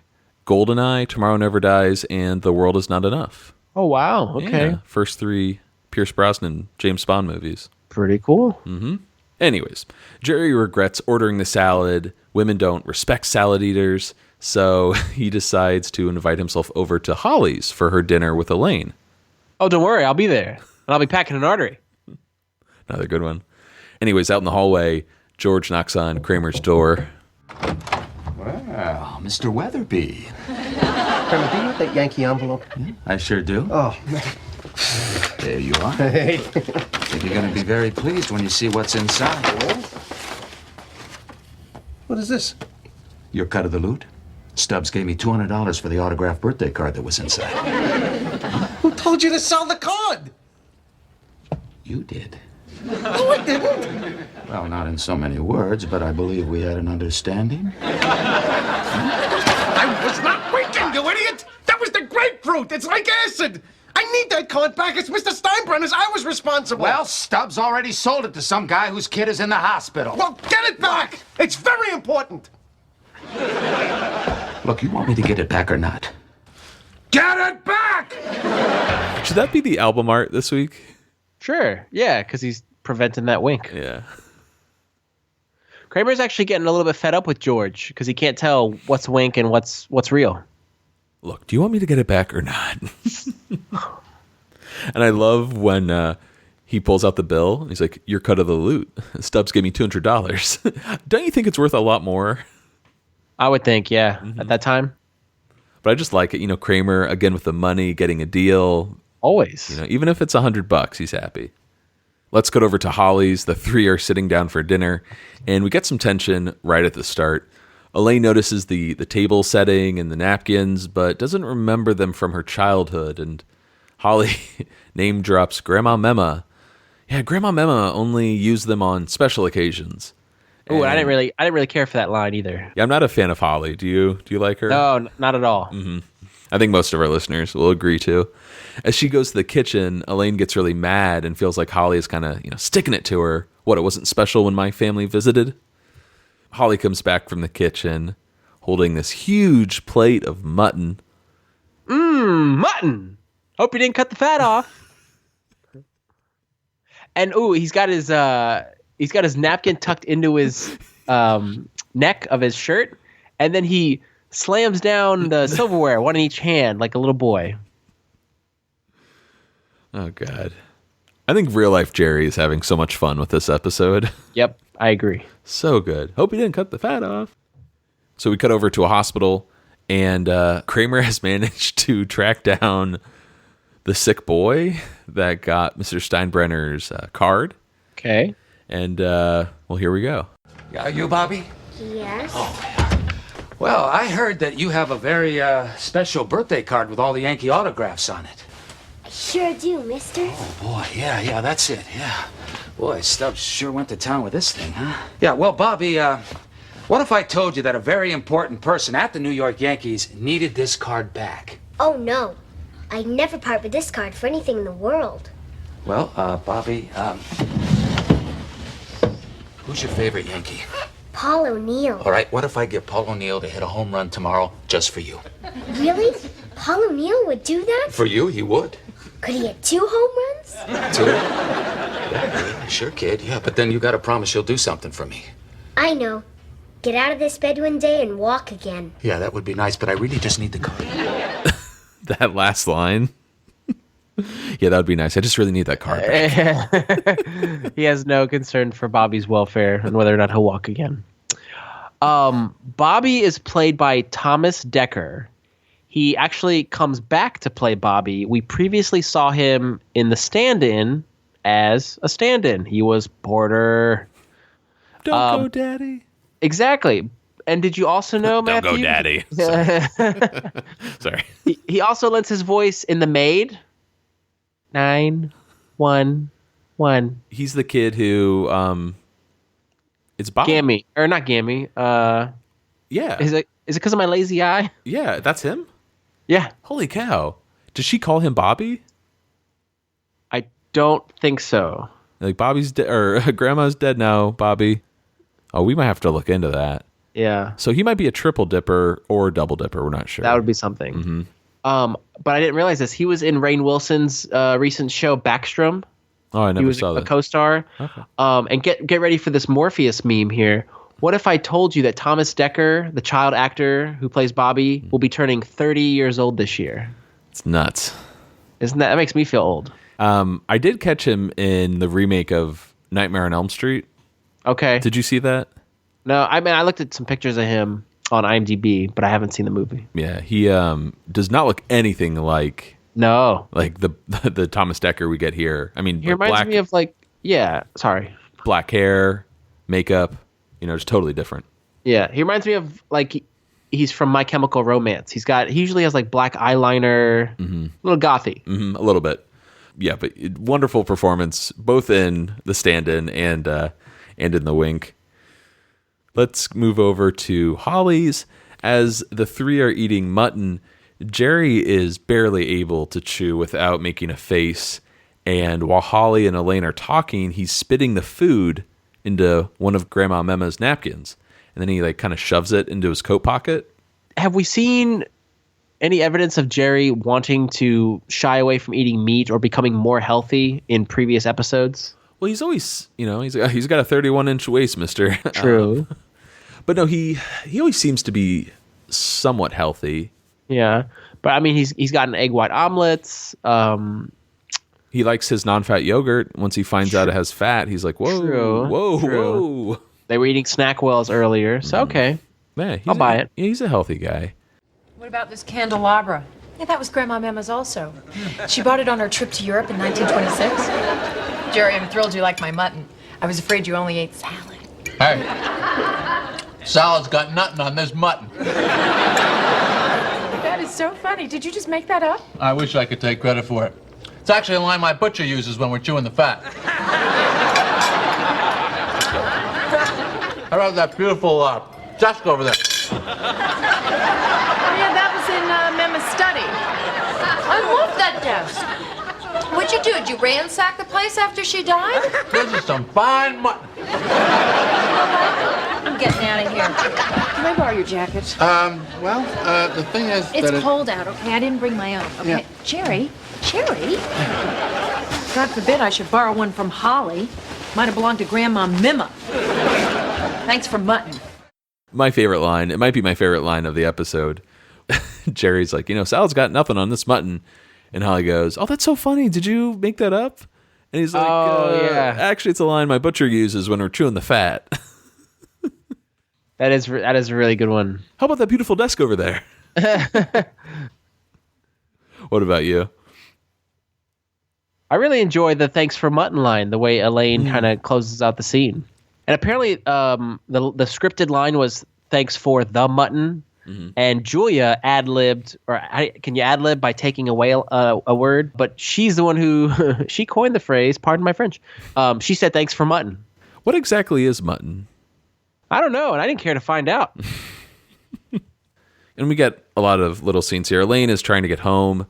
GoldenEye, Tomorrow Never Dies, and The World Is Not Enough. Oh, wow. Okay. Yeah, first three Pierce Brosnan, James Bond movies. Pretty cool. Mm-hmm. Anyways, Jerry regrets ordering the salad. Women don't respect salad eaters. So he decides to invite himself over to Holly's for her dinner with Elaine. Oh, don't worry. I'll be there. And I'll be packing an artery. Another good one. Anyways, out in the hallway, George knocks on Kramer's door. Well, Mr. Weatherby. Kramer, do you have that Yankee envelope? I sure do. Oh. There you are. Hey. I think you're going to be very pleased when you see what's inside. What is this? Your cut of the loot? Stubbs gave me $200 for the autographed birthday card that was inside. Who told you to sell the card? You did. No, I didn't. Well, not in so many words, but I believe we had an understanding. I was not winking, you idiot! That was the grapefruit! It's like acid! I need that card back. It's Mr. Steinbrenner's. I was responsible. Well, Stubbs already sold it to some guy whose kid is in the hospital. Well, get it back! It's very important. Look, you want me to get it back or not? Get it back! Should that be the album art this week? Sure. Yeah, because he's preventing that wink. Yeah. Kramer's actually getting a little bit fed up with George because he can't tell what's wink and what's real. Look, do you want me to get it back or not? And I love when he pulls out the bill. And he's like, your cut of the loot. Stubbs gave me $200. Don't you think it's worth a lot more? I would think, yeah, at that time. But I just like it. You know, Kramer, again, with the money, getting a deal. Always. You know, even if it's $100, he's happy. Let's cut over to Holly's. The three are sitting down for dinner, and we get some tension right at the start. Elaine notices the table setting and the napkins, but doesn't remember them from her childhood. And Holly name drops Grandma Mema. Yeah, Grandma Mema only used them on special occasions. Oh, I didn't really care for that line either. Yeah, I'm not a fan of Holly. Do you like her? No, not at all. Mm-hmm. I think most of our listeners will agree too. As she goes to the kitchen, Elaine gets really mad and feels like Holly is kind of, sticking it to her. What, it wasn't special when my family visited? Holly comes back from the kitchen holding this huge plate of mutton. Mutton! Hope you didn't cut the fat off. And he's got his napkin tucked into his neck of his shirt, and then he slams down the silverware, one in each hand, like a little boy. Oh, God. I think real life Jerry is having so much fun with this episode. Yep, I agree. So good. Hope he didn't cut the fat off. So we cut over to a hospital, and Kramer has managed to track down the sick boy that got Mr. Steinbrenner's card. Okay. And, well, here we go. Yeah, you, Bobby? Yes. Well, I heard that you have a very special birthday card with all the Yankee autographs on it. I sure do, mister. Oh, boy, yeah, that's it, yeah. Boy, Stubbs sure went to town with this thing, huh? Yeah, well, Bobby, what if I told you that a very important person at the New York Yankees needed this card back? Oh, no. I'd never part with this card for anything in the world. Well, Bobby, who's your favorite Yankee? Paul O'Neill. All right, what if I get Paul O'Neill to hit a home run tomorrow just for you? Really? Paul O'Neill would do that? For you, he would. Could he hit 2 home runs? 2? Yeah, sure, kid, yeah, but then you gotta promise you'll do something for me. I know. Get out of this bed one day and walk again. Yeah, that would be nice, but I really just need the card. That last line. Yeah, that would be nice. I just really need that card back. He has no concern for Bobby's welfare and whether or not he'll walk again. Bobby is played by Thomas Dekker. He actually comes back to play Bobby. We previously saw him in The Stand-In as a stand-in. He was Porter. Don't go, Daddy. Exactly. And did you also know, Matthew? Don't go, Daddy. Sorry. He also lends his voice in The Maid. 911. He's the kid who it's Bob. Gammy. Or not Gammy. Yeah. Is it because of my lazy eye? Yeah, that's him? Yeah. Holy cow. Does she call him Bobby? I don't think so. Like Bobby's dead, or Grandma's dead now, Bobby. Oh, we might have to look into that. Yeah. So he might be a triple dipper or a double dipper. We're not sure. That would be something. Mm-hmm. But I didn't realize this. He was in Rainn Wilson's recent show, Backstrom. Oh, I never saw He was that. a co-star. Okay. And get ready for this Morpheus meme here. What if I told you that Thomas Dekker, the child actor who plays Bobby, will be turning 30 years old this year? It's nuts. That makes me feel old. I did catch him in the remake of Nightmare on Elm Street. Okay. Did you see that? No, I mean, I looked at some pictures of him on IMDb, but I haven't seen the movie. Yeah, he does not look anything like the Thomas Dekker we get here. I mean, he reminds me of black hair, makeup, just totally different. Yeah, he reminds me of he's from My Chemical Romance. He usually has like black eyeliner, a little gothy. A little bit. Yeah, but wonderful performance both in The Stand-In and in The Wink. Let's move over to Holly's. As the three are eating mutton, Jerry is barely able to chew without making a face. And while Holly and Elaine are talking, he's spitting the food into one of Grandma Memma's napkins. And then he kind of shoves it into his coat pocket. Have we seen any evidence of Jerry wanting to shy away from eating meat or becoming more healthy in previous episodes? Well, he's always, he's got a 31-inch waist, mister. True. But no, he always seems to be somewhat healthy. Yeah. But I mean, he's gotten egg white omelets. He likes his non-fat yogurt. Once he finds out it has fat, he's like, whoa, whoa. They were eating Snackwells earlier, so okay. Yeah, I'll buy it. He's a healthy guy. What about this candelabra? Yeah, that was Grandma Memma's also. She bought it on her trip to Europe in 1926. Jerry, I'm thrilled you like my mutton. I was afraid you only ate salad. Hey, salad's got nothing on this mutton. That is so funny. Did you just make that up? I wish I could take credit for it. It's actually a line my butcher uses when we're chewing the fat. How about that beautiful desk over there? Oh, yeah, that was in Memma's study. I love that desk. What'd you do? Did you ransack the place after she died? This is some fine mutton. I'm getting out of here. Can I borrow your jacket? The thing is It's cold out, okay? I didn't bring my own. Okay. Yeah. Jerry? God forbid I should borrow one from Holly. Might have belonged to Grandma Memma. Thanks for mutton. My favorite line, it might be my favorite line of the episode. Jerry's like, salad's got nothing on this mutton. And Holly goes, oh, that's so funny. Did you make that up? And he's like, yeah. Actually, it's a line my butcher uses when we're chewing the fat. That is a really good one. How about that beautiful desk over there? What about you? I really enjoy the thanks for mutton line, the way Elaine kind of closes out the scene. And apparently the scripted line was thanks for the mutton. Mm-hmm. And Julia ad-libbed, can you ad-lib by taking away a word? But she's the one who, she coined the phrase, pardon my French. She said thanks for mutton. What exactly is mutton? I don't know, and I didn't care to find out. And we get a lot of little scenes here. Elaine is trying to get home.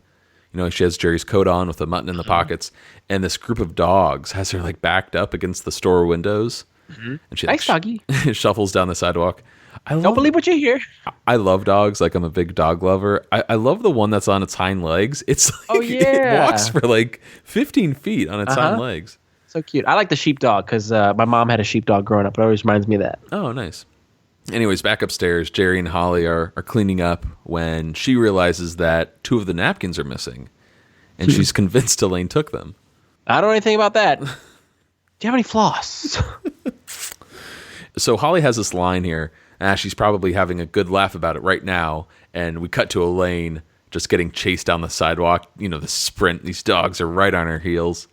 She has Jerry's coat on with the mutton in the pockets. And this group of dogs has her backed up against the store windows. Mm-hmm. And she nice doggy. Shuffles down the sidewalk. Don't believe what you hear. I love dogs. I'm a big dog lover. I love the one that's on its hind legs. It's it walks for 15 feet on its hind legs. So cute. I like the sheepdog because my mom had a sheepdog growing up. It always reminds me of that. Oh, nice. Anyways, back upstairs, Jerry and Holly are cleaning up when she realizes that 2 of the napkins are missing. And she's convinced Elaine took them. I don't know anything about that. Do you have any floss? So Holly has this line here. She's probably having a good laugh about it right now. And we cut to Elaine just getting chased down the sidewalk. The sprint. These dogs are right on her heels.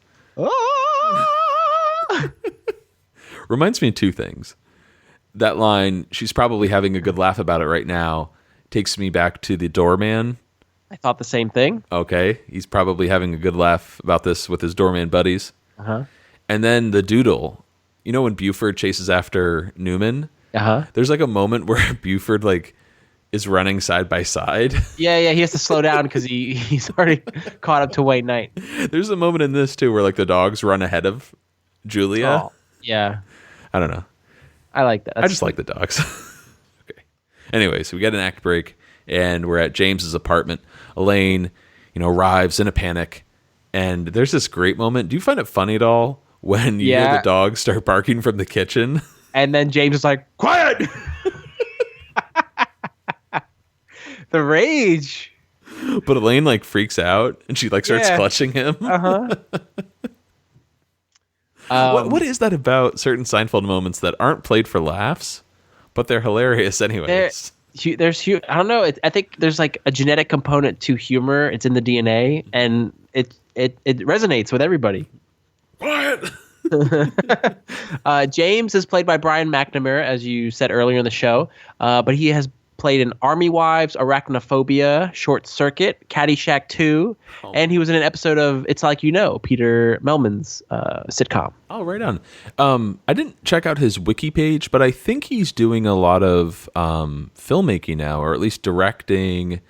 Reminds me of 2 things. That line, she's probably having a good laugh about it right now, takes me back to the doorman. I thought the same thing. Okay. He's probably having a good laugh about this with his doorman buddies. Uh-huh. And then the doodle. When Buford chases after Newman? Uh-huh. There's a moment where Buford is running side by side. Yeah, he has to slow down because he's already caught up to Wayne Knight. There's a moment in this too where the dogs run ahead of Julia. Oh, yeah. I don't know. I like that. I just like the dogs. Okay. Anyways, we get an act break and we're at James's apartment. Elaine, arrives in a panic, and there's this great moment. Do you find it funny at all when you hear the dogs start barking from the kitchen? And then James is like, quiet! The rage. But Elaine freaks out and she starts clutching him. Uh-huh. What is that about certain Seinfeld moments that aren't played for laughs, but they're hilarious anyways? I don't know. I think there's like a genetic component to humor. It's in the DNA, and it resonates with everybody. Quiet. James is played by Brian McNamara, as you said earlier in the show, but he has played in Army Wives, Arachnophobia, Short Circuit, Caddyshack 2, and he was in an episode of It's Like You Know, Peter Melman's sitcom. Oh, right on. I didn't check out his wiki page, but I think he's doing a lot of filmmaking now, or at least directing.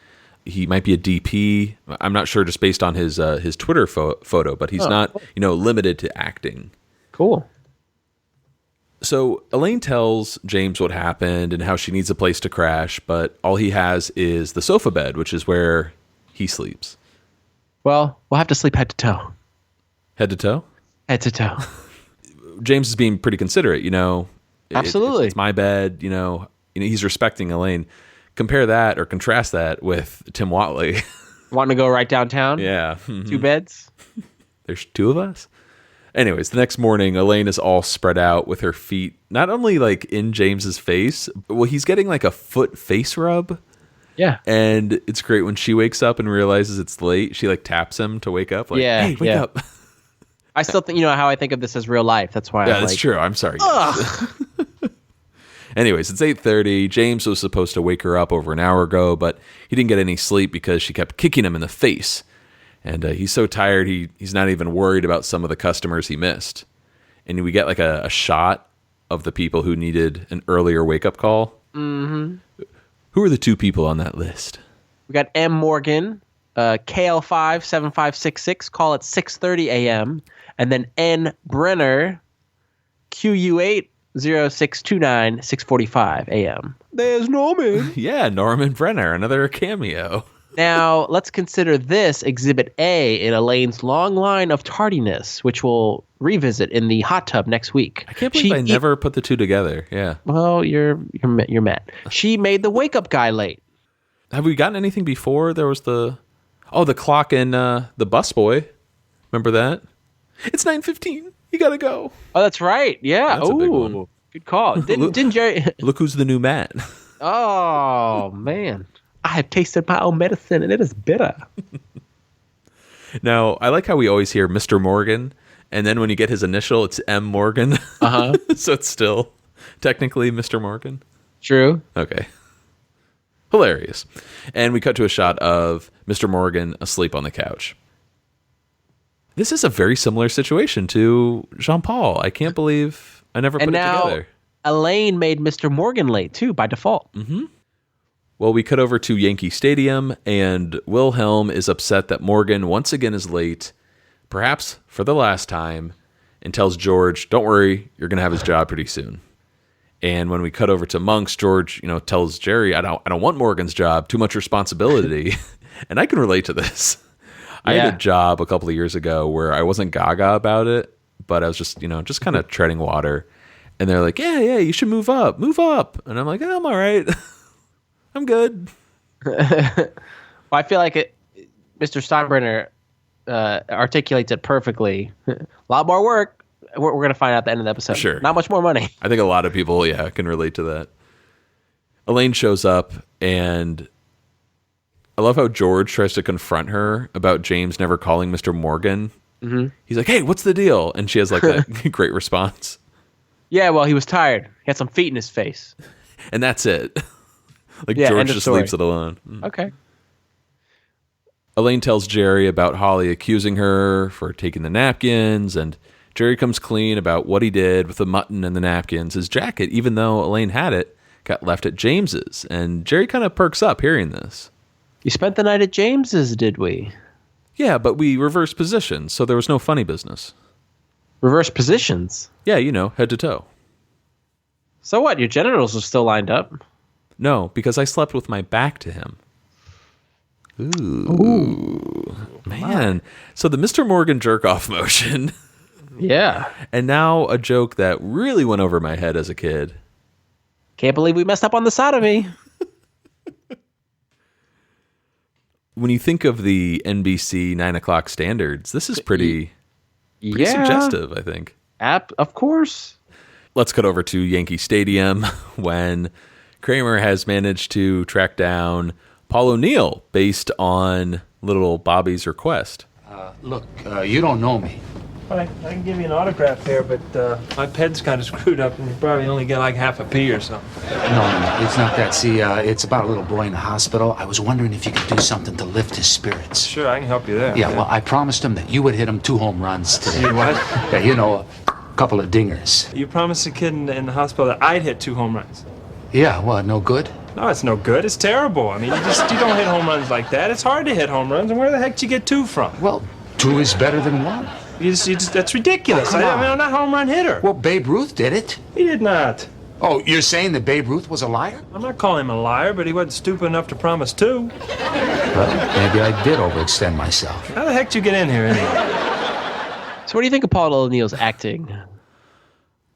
He might be a DP. I'm not sure, just based on his Twitter photo, but he's not limited to acting. Cool. So Elaine tells James what happened and how she needs a place to crash, but all he has is the sofa bed, which is where he sleeps. Well, we'll have to sleep head to toe. Head to toe? Head to toe. James is being pretty considerate, Absolutely. It's my bed, he's respecting Elaine. Compare that or contrast that with Tim Watley. Wanting to go right downtown? Yeah. 2 beds? There's 2 of us? Anyways, the next morning, Elaine is all spread out with her feet, not only like in James's face, well, he's getting like a foot face rub. Yeah. And it's great when she wakes up and realizes it's late. She like taps him to wake up. Like, hey, wake up. I still think, how I think of this as real life. That's why that's true. I'm sorry. Anyways, it's 8:30. James was supposed to wake her up over an hour ago, but he didn't get any sleep because she kept kicking him in the face. And he's so tired, he's not even worried about some of the customers he missed. And we get like a shot of the people who needed an earlier wake-up call. Mm-hmm. Who are the 2 people on that list? We got M. Morgan, KL57566, call at 6:30 a.m. And then N. Brenner, QU8 0629 6:45 a.m. There's Norman. Yeah, Norman Brenner, another cameo. Now, let's consider this Exhibit A in Elaine's long line of tardiness, which we'll revisit in the hot tub next week. I can't believe I never put the 2 together. Yeah. Well, you're Matt. She made the wake-up guy late. Have we gotten anything before? There was the clock in the busboy. Remember that? It's 9:15. You gotta go. Oh, that's right. Yeah. That's a big one. Good call. Didn't Jerry? Look who's the new Matt. Oh man. I have tasted my own medicine, and it is bitter. Now, I like how we always hear Mr. Morgan, and then when you get his initial, it's M. Morgan. Uh-huh. So it's still technically Mr. Morgan. True. Okay. Hilarious. And we cut to a shot of Mr. Morgan asleep on the couch. This is a very similar situation to Jean-Paul. I can't believe I never put it together. Elaine made Mr. Morgan late, too, by default. Mm-hmm. Well, we cut over to Yankee Stadium, and Wilhelm is upset that Morgan once again is late, perhaps for the last time, and tells George, don't worry, you're going to have his job pretty soon. And when we cut over to Monks, George, tells Jerry, I don't want Morgan's job, too much responsibility. And I can relate to this. I had a job a couple of years ago where I wasn't gaga about it, but I was just kind of treading water. And they're like, yeah, you should move up. And I'm like, I'm all right. I'm good. Well, I feel like Mr. Steinbrenner articulates it perfectly. A lot more work. We're going to find out at the end of the episode. Sure. Not much more money. I think a lot of people, can relate to that. Elaine shows up, and I love how George tries to confront her about James never calling Mr. Morgan. Mm-hmm. He's like, hey, what's the deal? And she has like that great response. Yeah, well, he was tired. He had some feet in his face. And that's it. George just leaves it alone. Okay. Elaine tells Jerry about Holly accusing her for taking the napkins, and Jerry comes clean about what he did with the mutton and the napkins. His jacket, even though Elaine had it, got left at James's, and Jerry kind of perks up hearing this. You spent the night at James's, did we? Yeah, but we reversed positions, so there was no funny business. Reverse positions? Yeah, head to toe. So what? Your genitals are still lined up? No, because I slept with my back to him. Ooh. Man. So the Mr. Morgan jerk-off motion. Yeah. And now a joke that really went over my head as a kid. Can't believe we messed up on the sodomy. When you think of the NBC 9 o'clock standards, this is pretty suggestive, I think. Of course. Let's cut over to Yankee Stadium when Kramer has managed to track down Paul O'Neill based on little Bobby's request. Look, you don't know me. I can give you an autograph here, but my pen's kind of screwed up, and you probably only get like half a P or something. No, it's not that. See, it's about a little boy in the hospital. I was wondering if you could do something to lift his spirits. Sure, I can help you there. Yeah, well, I promised him that you would hit him 2 home runs today. You what? Yeah, you know, a couple of dingers. You promised the kid in the hospital that I'd hit 2 home runs. Yeah, what, no good? No, it's no good. It's terrible. I mean, you don't hit home runs like that. It's hard to hit home runs, and where the heck did you get 2 from? Well, 2 is better than 1. That's ridiculous. Oh, I mean, I'm not a home run hitter. Well, Babe Ruth did it. He did not. Oh, you're saying that Babe Ruth was a liar? I'm not calling him a liar, but he wasn't stupid enough to promise 2. Well, maybe I did overextend myself. How the heck did you get in here anyway? So what do you think of Paul O'Neill's acting?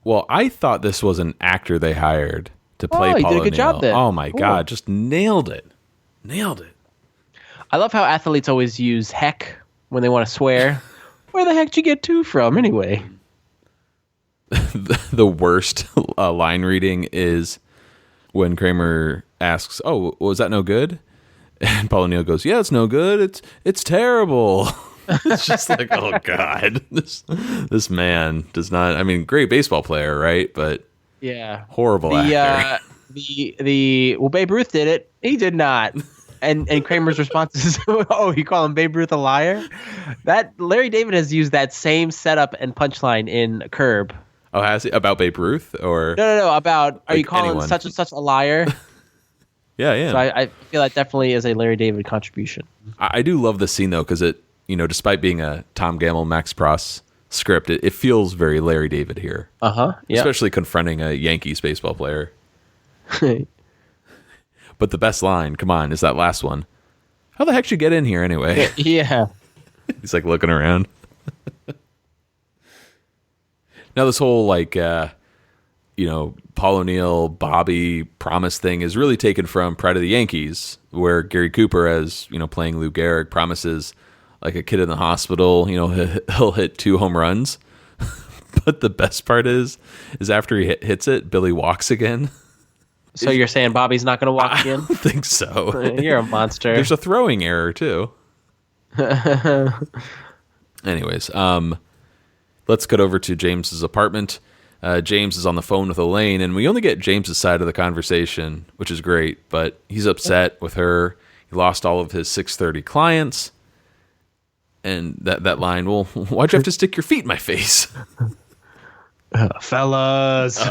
Well, I thought this was an actor they hired to play Paul he did a good O'Neill. job then. Oh my Cool. God, just nailed it. Nailed it. I love how athletes always use heck when they want to swear. Where the heck did you get 2 from anyway? The worst line reading is when Kramer asks, "Oh, was that no good?" And Paul O'Neill goes, "Yeah, it's no good. It's terrible." It's just like, oh God, this man does not. I mean, great baseball player, right? But Yeah. horrible actor. Well, Babe Ruth did it. He did not. And Kramer's response is, "Oh, you call him Babe Ruth a liar?" That Larry David has used that same setup and punchline in Curb. Oh, has he? About Babe Ruth or No. About are Like you calling anyone. such and such a liar? yeah. So I feel that definitely is a Larry David contribution. I do love this scene though because it, despite being a Tom Gamble, Max Pross script, it feels very Larry David here. Yeah. Especially confronting a Yankees baseball player. But the best line, come on, is that last one. How the heck did you get in here anyway? Yeah. He's like looking around. Now this whole Paul O'Neill, Bobby promise thing is really taken from Pride of the Yankees, where Gary Cooper, as playing Lou Gehrig, promises like a kid in the hospital, he'll hit 2 home runs. But the best part is after he hits it, Billy walks again. So you're saying Bobby's not going to walk I again? don't think so. You're a monster. There's a throwing error too. Anyways, let's cut over to James's apartment. James is on the phone with Elaine, and we only get James's side of the conversation, which is great, but he's upset with her. He lost all of his 6:30 clients. And that line, well, why'd you have to stick your feet in my face? Fellas.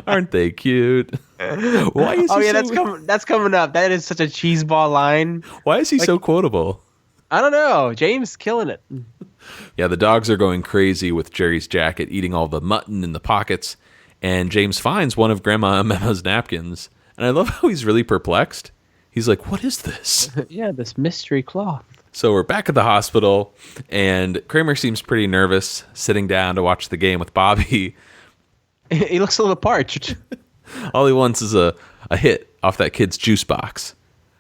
Aren't they cute? Why is he that's coming up. That is such a cheeseball line. Why is he so quotable? I don't know. James killing it. Yeah, the dogs are going crazy with Jerry's jacket, eating all the mutton in the pockets, and James finds one of Grandma Emma's napkins, and I love how he's really perplexed. He's like, what is this? Yeah, this mystery cloth. So we're back at the hospital, and Kramer seems pretty nervous, sitting down to watch the game with Bobby. He looks a little parched. All he wants is a hit off that kid's juice box,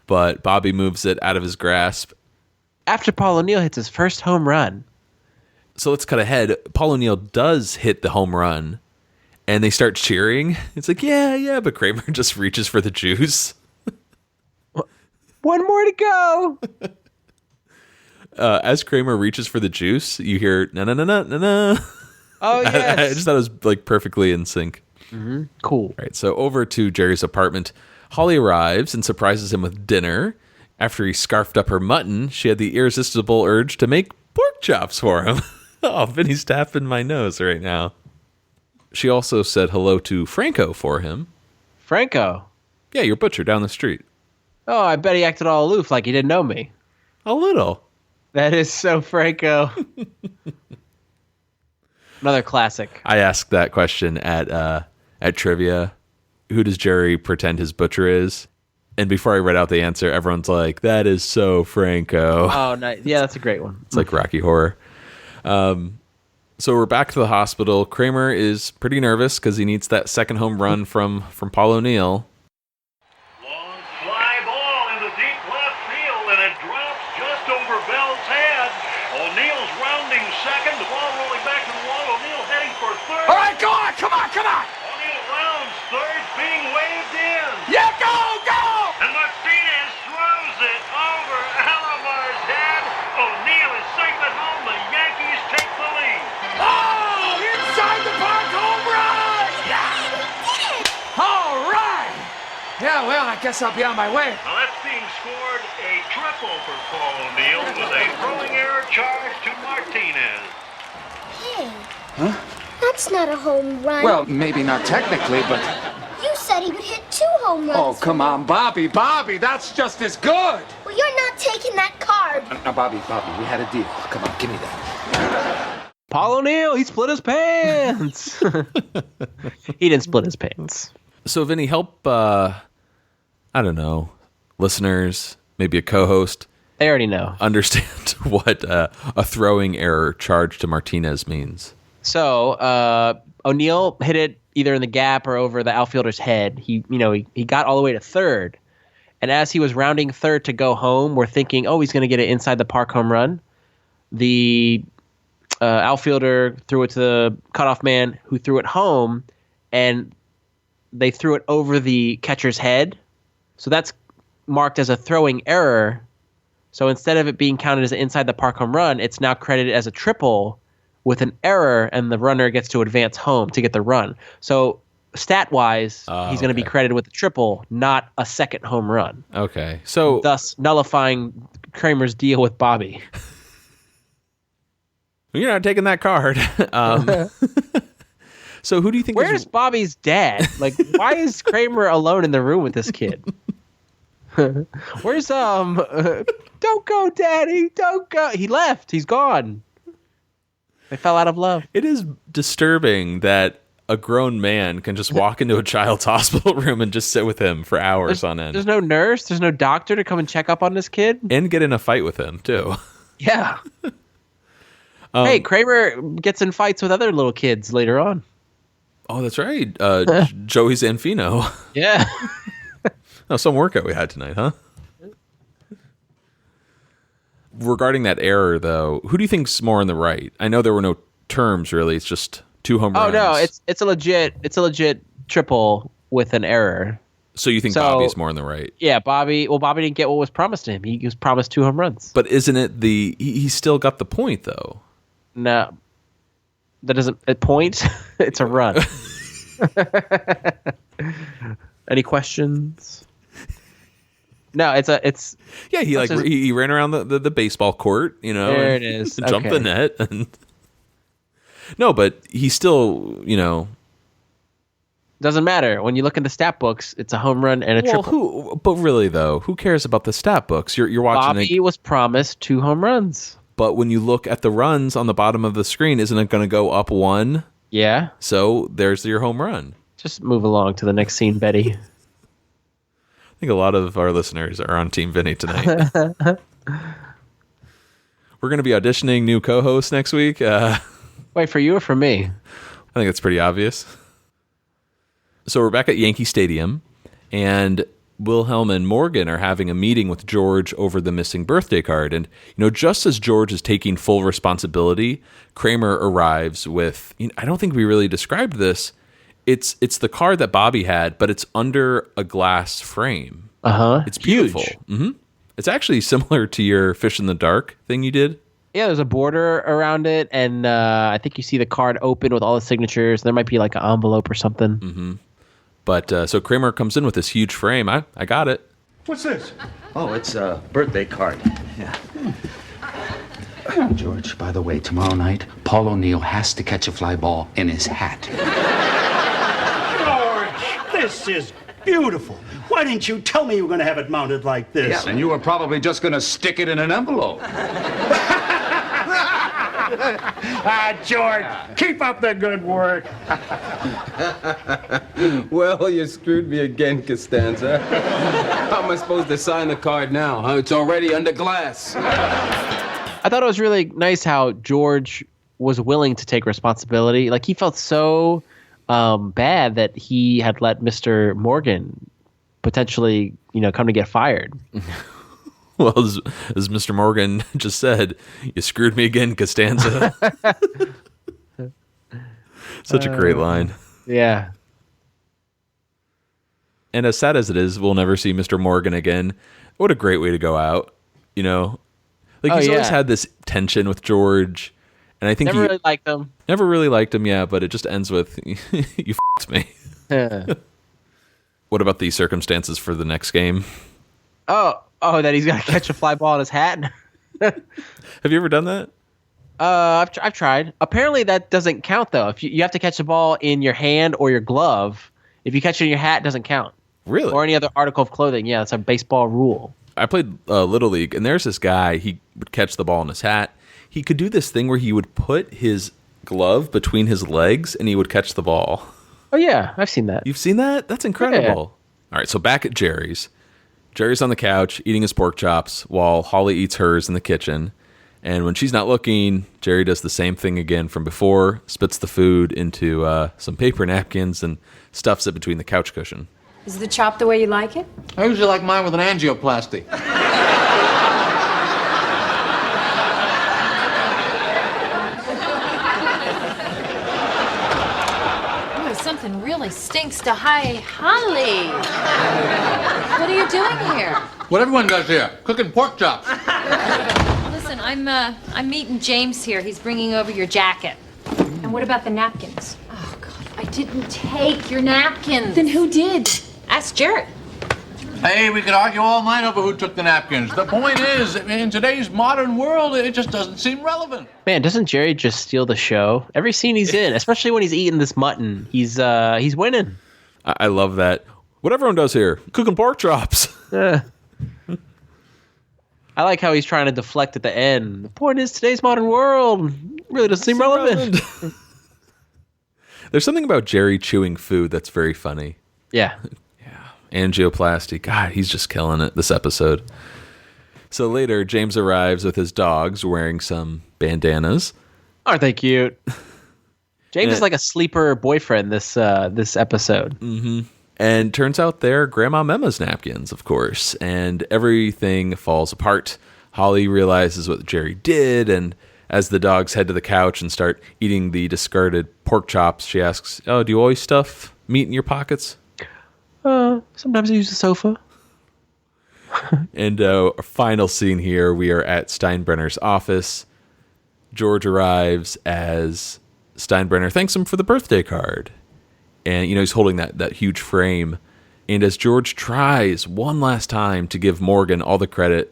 but Bobby moves it out of his grasp. After Paul O'Neill hits his first home run. So let's cut ahead. Paul O'Neill does hit the home run, and they start cheering. It's like, yeah, but Kramer just reaches for the juice. One more to go. As Kramer reaches for the juice, you hear, na-na-na-na-na-na. Oh, yes. I just thought it was like perfectly in sync. Mm-hmm. Cool. Right, so over to Jerry's apartment. Holly arrives and surprises him with dinner. After he scarfed up her mutton, she had the irresistible urge to make pork chops for him. Oh, Vinny's tapping my nose right now. She also said hello to Franco for him. Franco? Yeah, your butcher down the street. Oh, I bet he acted all aloof like he didn't know me. A little. That is so Franco. Another classic. I asked that question at trivia. Who does Jerry pretend his butcher is? And before I read out the answer, everyone's like, that is so Franco. Oh, nice. Yeah, that's a great one. It's like Rocky Horror. So we're back to the hospital. Kramer is pretty nervous because he needs that second home run from Paul O'Neill. Long fly ball into deep left field, and it drops just over Bell's head. O'Neill's rounding second. The ball rolling back to the wall. O'Neill heading for third. All right, go on. Come on. O'Neill rounds third field. Well, I guess I'll be on my way. Now that's being scored a triple for Paul O'Neill with a throwing error charge to Martinez. Hey, Huh? that's not a home run. Well, maybe not technically, but... You said he would hit 2 home runs. Oh, come on, Bobby, that's just as good. Well, you're not taking that card. Now, Bobby, we had a deal. Come on, give me that. Paul O'Neill, he split his pants. He didn't split his pants. So, Vinny, help, I don't know, listeners, maybe a co-host. They already know. Understand what a throwing error charge to Martinez means. So, O'Neill hit it either in the gap or over the outfielder's head. He got all the way to third. And as he was rounding third to go home, we're thinking, he's going to get an inside the park home run. The outfielder threw it to the cutoff man, who threw it home, and they threw it over the catcher's head. So that's marked as a throwing error. So instead of it being counted as an inside the park home run, it's now credited as a triple with an error, and the runner gets to advance home to get the run. So stat-wise, he's going to be credited with a triple, not a second home run. Okay. So thus nullifying Kramer's deal with Bobby. You're not taking that card. So who do you think Where's Bobby's dad? Like, why is Kramer alone in the room with this kid? Where's don't go, Daddy, don't go. He left. He's gone. They fell out of love. It is disturbing that a grown man can just walk into a child's hospital room and just sit with him for hours on end. There's no nurse. There's no doctor to come and check up on this kid. And get in a fight with him, too. Yeah. Hey, Kramer gets in fights with other little kids later on. Oh, that's right. Joey Zanfino. Yeah. Some workout we had tonight, huh? Regarding that error, though, who do you think's more in the right? I know there were no terms, really. It's just 2 home runs. Oh, no, it's a legit triple with an error. So you think Bobby's more in the right? Yeah, Bobby didn't get what was promised to him. He was promised 2 home runs. But isn't it he still got the point, though? No. That doesn't a point. It's a run. Any questions? No, it's yeah. He ran around the baseball court, There it is. Jumped the net, and no, but he still, doesn't matter when you look in the stat books. It's a home run and a triple. But really though, who cares about the stat books? You're watching. Bobby was promised 2 home runs. But when you look at the runs on the bottom of the screen, isn't it going to go up 1? Yeah. So there's your home run. Just move along to the next scene, Betty. I think a lot of our listeners are on Team Vinny tonight. We're going to be auditioning new co-hosts next week. Wait, for you or for me? I think it's pretty obvious. So we're back at Yankee Stadium, and Wilhelm and Morgan are having a meeting with George over the missing birthday card. And, just as George is taking full responsibility, Kramer arrives with, I don't think we really described this. It's the card that Bobby had, but it's under a glass frame. It's beautiful. Huge. Mm-hmm. It's actually similar to your Fish in the Dark thing you did. Yeah, there's a border around it, and I think you see the card open with all the signatures. There might be like an envelope or something. Mm-hmm. But so Kramer comes in with this huge frame. I got it. What's this? Oh, it's a birthday card. Yeah. George, by the way, tomorrow night, Paul O'Neill has to catch a fly ball in his hat. George, this is beautiful. Why didn't you tell me you were going to have it mounted like this? Yeah, and you were probably just going to stick it in an envelope. George, keep up the good work. Well, you screwed me again, Costanza. How am I supposed to sign the card now? Huh? It's already under glass. I thought it was really nice how George was willing to take responsibility. Like, he felt so bad that he had let Mr. Morgan potentially, come to get fired. Well, as Mr. Morgan just said, you screwed me again, Costanza. Such a great line. Yeah. And as sad as it is, we'll never see Mr. Morgan again. What a great way to go out, He's always had this tension with George, and I think never really liked him. Never really liked him, yeah, but it just ends with, you f***ed me. Yeah. What about the circumstances for the next game? Oh, that he's got to catch a fly ball in his hat? Have you ever done that? I've tried. Apparently that doesn't count, though. If you have to catch the ball in your hand or your glove. If you catch it in your hat, it doesn't count. Really? Or any other article of clothing. Yeah, it's a baseball rule. I played Little League, and there's this guy. He would catch the ball in his hat. He could do this thing where he would put his glove between his legs, and he would catch the ball. Oh, yeah. I've seen that. You've seen that? That's incredible. Yeah. All right, so back at Jerry's. Jerry's on the couch eating his pork chops while Holly eats hers in the kitchen. And when she's not looking, Jerry does the same thing again from before, spits the food into some paper napkins and stuffs it between the couch cushion. Is the chop the way you like it? I usually like mine with an angioplasty. Ooh, something really stinks to high Holly. What are you doing here? What everyone does here, cooking pork chops. Listen, I'm meeting James here. He's bringing over your jacket. And what about the napkins? Oh, God, I didn't take your napkins. Then who did? Ask Jerry. Hey, we could argue all night over who took the napkins. The point is, in today's modern world, it just doesn't seem relevant. Man, doesn't Jerry just steal the show? Every scene he's in, especially when he's eating this mutton, he's winning. I love that. What everyone does here, cooking pork chops. I like how he's trying to deflect at the end. The point is, today's modern world really doesn't seem relevant. There's something about Jerry chewing food that's very funny. Yeah. Angioplasty. God, he's just killing it this episode. So later, James arrives with his dogs wearing some bandanas. Aren't they cute? James is like a sleeper boyfriend this episode. Mm-hmm. And turns out they're Grandma Memma's napkins, of course. And everything falls apart. Holly realizes what Jerry did, and as the dogs head to the couch and start eating the discarded pork chops, she asks, "Oh, do you always stuff meat in your pockets?" Sometimes I use the sofa. And our final scene here, we are at Steinbrenner's office. George arrives as Steinbrenner thanks him for the birthday card. And, he's holding that huge frame. And as George tries one last time to give Morgan all the credit,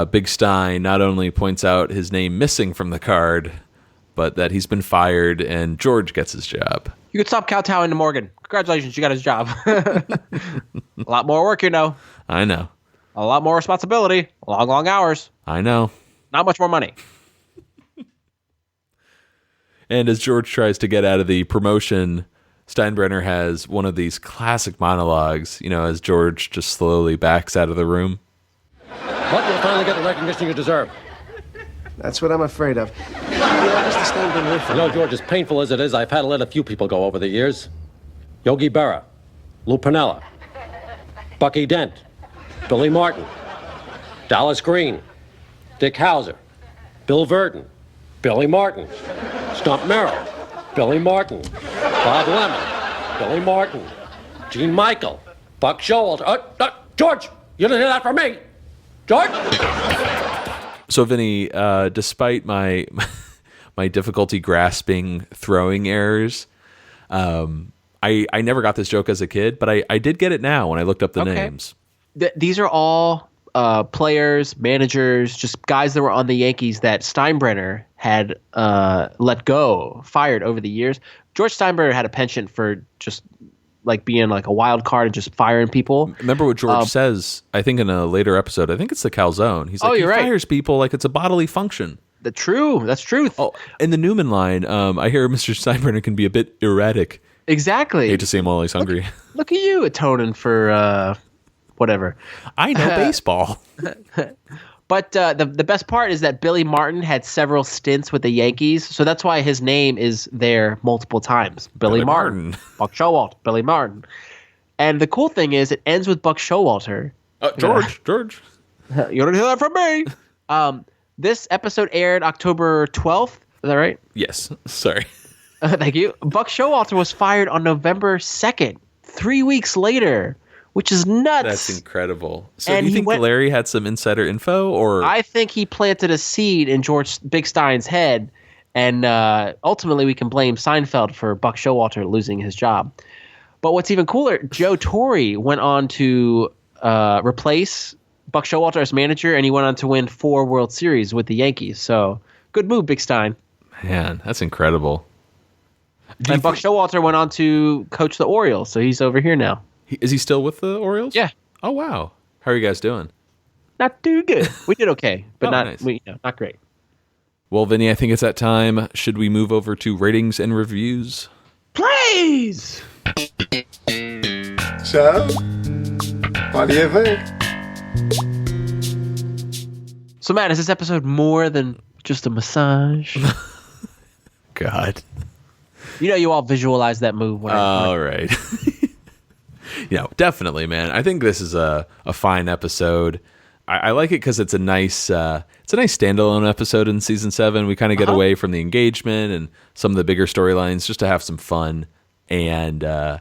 Big Stein not only points out his name missing from the card, but that he's been fired and George gets his job. You could stop kowtowing to Morgan. Congratulations, you got his job. A lot more work, I know. A lot more responsibility. Long, long hours. I know. Not much more money. And as George tries to get out of the promotion, Steinbrenner has one of these classic monologues, as George just slowly backs out of the room. But you'll finally get the recognition you deserve. That's what I'm afraid of. Mr. Steinbrenner. George, as painful as it is, I've had to let a few people go over the years. Yogi Berra, Lou Pernella, Bucky Dent, Billy Martin, Dallas Green, Dick Hauser, Bill Verdon, Billy Martin, Stump Merrill, Billy Martin, Bob Lemon, Billy Martin, Gene Michael, Buck Showalter. George, you didn't hear that from me. George? So, Vinny, despite my difficulty grasping throwing errors, I never got this joke as a kid, but I did get it now when I looked up the names. These are all players, managers, just guys that were on the Yankees that Steinbrenner had fired over the years. George Steinbrenner had a penchant for just like being like a wild card and just firing people. Remember what George says, I think in a later episode, I think it's the calzone. He's like, he fires people like it's a bodily function. That's truth. Oh, in the Newman line, I hear Mr. Steinbrenner can be a bit erratic. Exactly. I hate to see him while he's hungry. Look at you atoning for whatever. I know baseball. But the best part is that Billy Martin had several stints with the Yankees, so that's why his name is there multiple times. Billy Martin. Buck Showalter, Billy Martin. And the cool thing is it ends with Buck Showalter. George. You don't hear that from me. This episode aired October 12th. Is that right? Yes. Sorry. Thank you. Buck Showalter was fired on November 2nd, 3 weeks later, which is nuts. That's incredible. So do you think Larry had some insider info? Or I think he planted a seed in George Big Stein's head, and ultimately we can blame Seinfeld for Buck Showalter losing his job. But what's even cooler, Joe Torre went on to replace Buck Showalter as manager, and he went on to win 4 World Series with the Yankees. So good move, Big Stein. Man, that's incredible. And Buck Showalter went on to coach the Orioles, so he's over here now. Is he still with the Orioles? Yeah. Oh, wow. How are you guys doing? Not too good. We did okay, but nice. Not great. Well, Vinny, I think it's that time. Should we move over to ratings and reviews? Please! So, what do you think? So, Matt, is this episode more than just a massage? God. You know you all visualize that move. All right. Definitely, man. I think this is a fine episode. I like it because it's a nice standalone episode in season 7. We kind of get away from the engagement and some of the bigger storylines just to have some fun. And I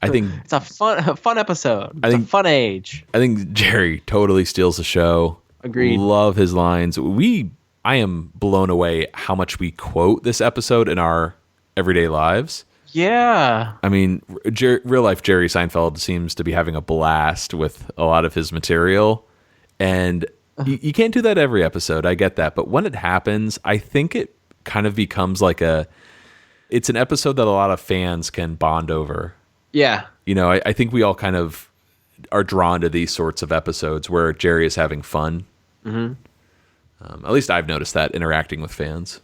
think it's a fun episode. It's a fun age. I think Jerry totally steals the show. Agreed. Love his lines. I am blown away how much we quote this episode in our everyday lives. Yeah. I mean, real life Jerry Seinfeld seems to be having a blast with a lot of his material. And you can't do that every episode. I get that. But when it happens, I think it kind of becomes like it's an episode that a lot of fans can bond over. Yeah. I think we all kind of are drawn to these sorts of episodes where Jerry is having fun. Mm-hmm. At least I've noticed that interacting with fans.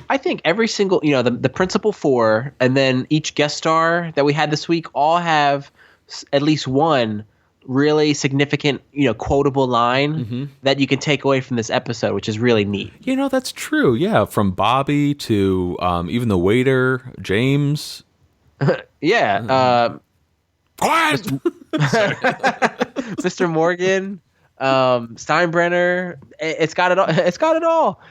I think every single, the principal 4 and then each guest star that we had this week all have at least one really significant, quotable line that you can take away from this episode, which is really neat. That's true. Yeah. From Bobby to even the waiter, James. Yeah. Quiet! Mr. Morgan, Steinbrenner. It's got it all. It's got it all.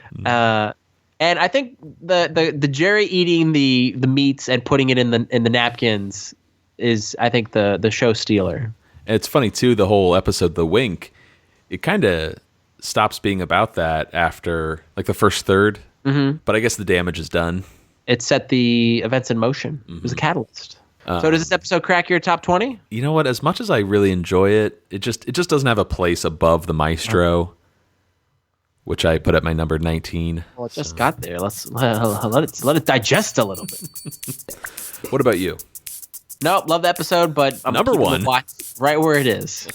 And I think the Jerry eating the meats and putting it in the napkins is, I think, the show stealer. It's funny too. The whole episode, the wink, it kind of stops being about that after like the first third. Mm-hmm. But I guess the damage is done. It set the events in motion. It was a catalyst. So does this episode crack your top 20? You know what? As much as I really enjoy it, it just doesn't have a place above the Maestro, which I put at my number 19. Well, it just got there. Let's let it digest a little bit. What about you? Nope, love the episode, but I'm number 1, right where it is.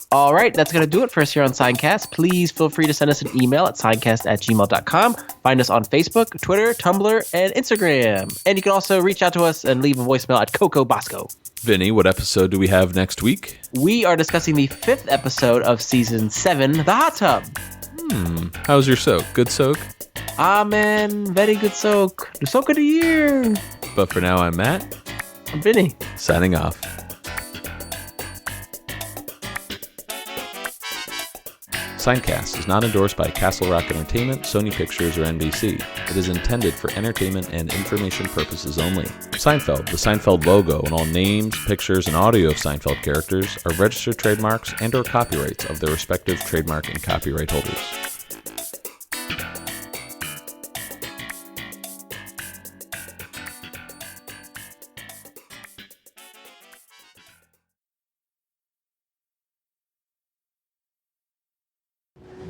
All right, that's going to do it for us here on Seincast. Please feel free to send us an email at seincast@gmail.com. Find us on Facebook, Twitter, Tumblr, and Instagram. And you can also reach out to us and leave a voicemail at Coco Bosco. Vinny, what episode do we have next week? We are discussing the 5th episode of Season 7, The Hot Tub. How's your soak? Good soak? Ah, man, very good soak. The soak of the year. But for now, I'm Matt. I'm Vinny. Signing off. Seincast is not endorsed by Castle Rock Entertainment, Sony Pictures, or NBC. It is intended for entertainment and information purposes only. Seinfeld, the Seinfeld logo, and all names, pictures, and audio of Seinfeld characters are registered trademarks and/or copyrights of their respective trademark and copyright holders.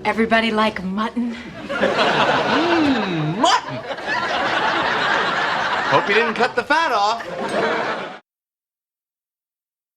Everybody like mutton? Mutton! Hope you didn't cut the fat off.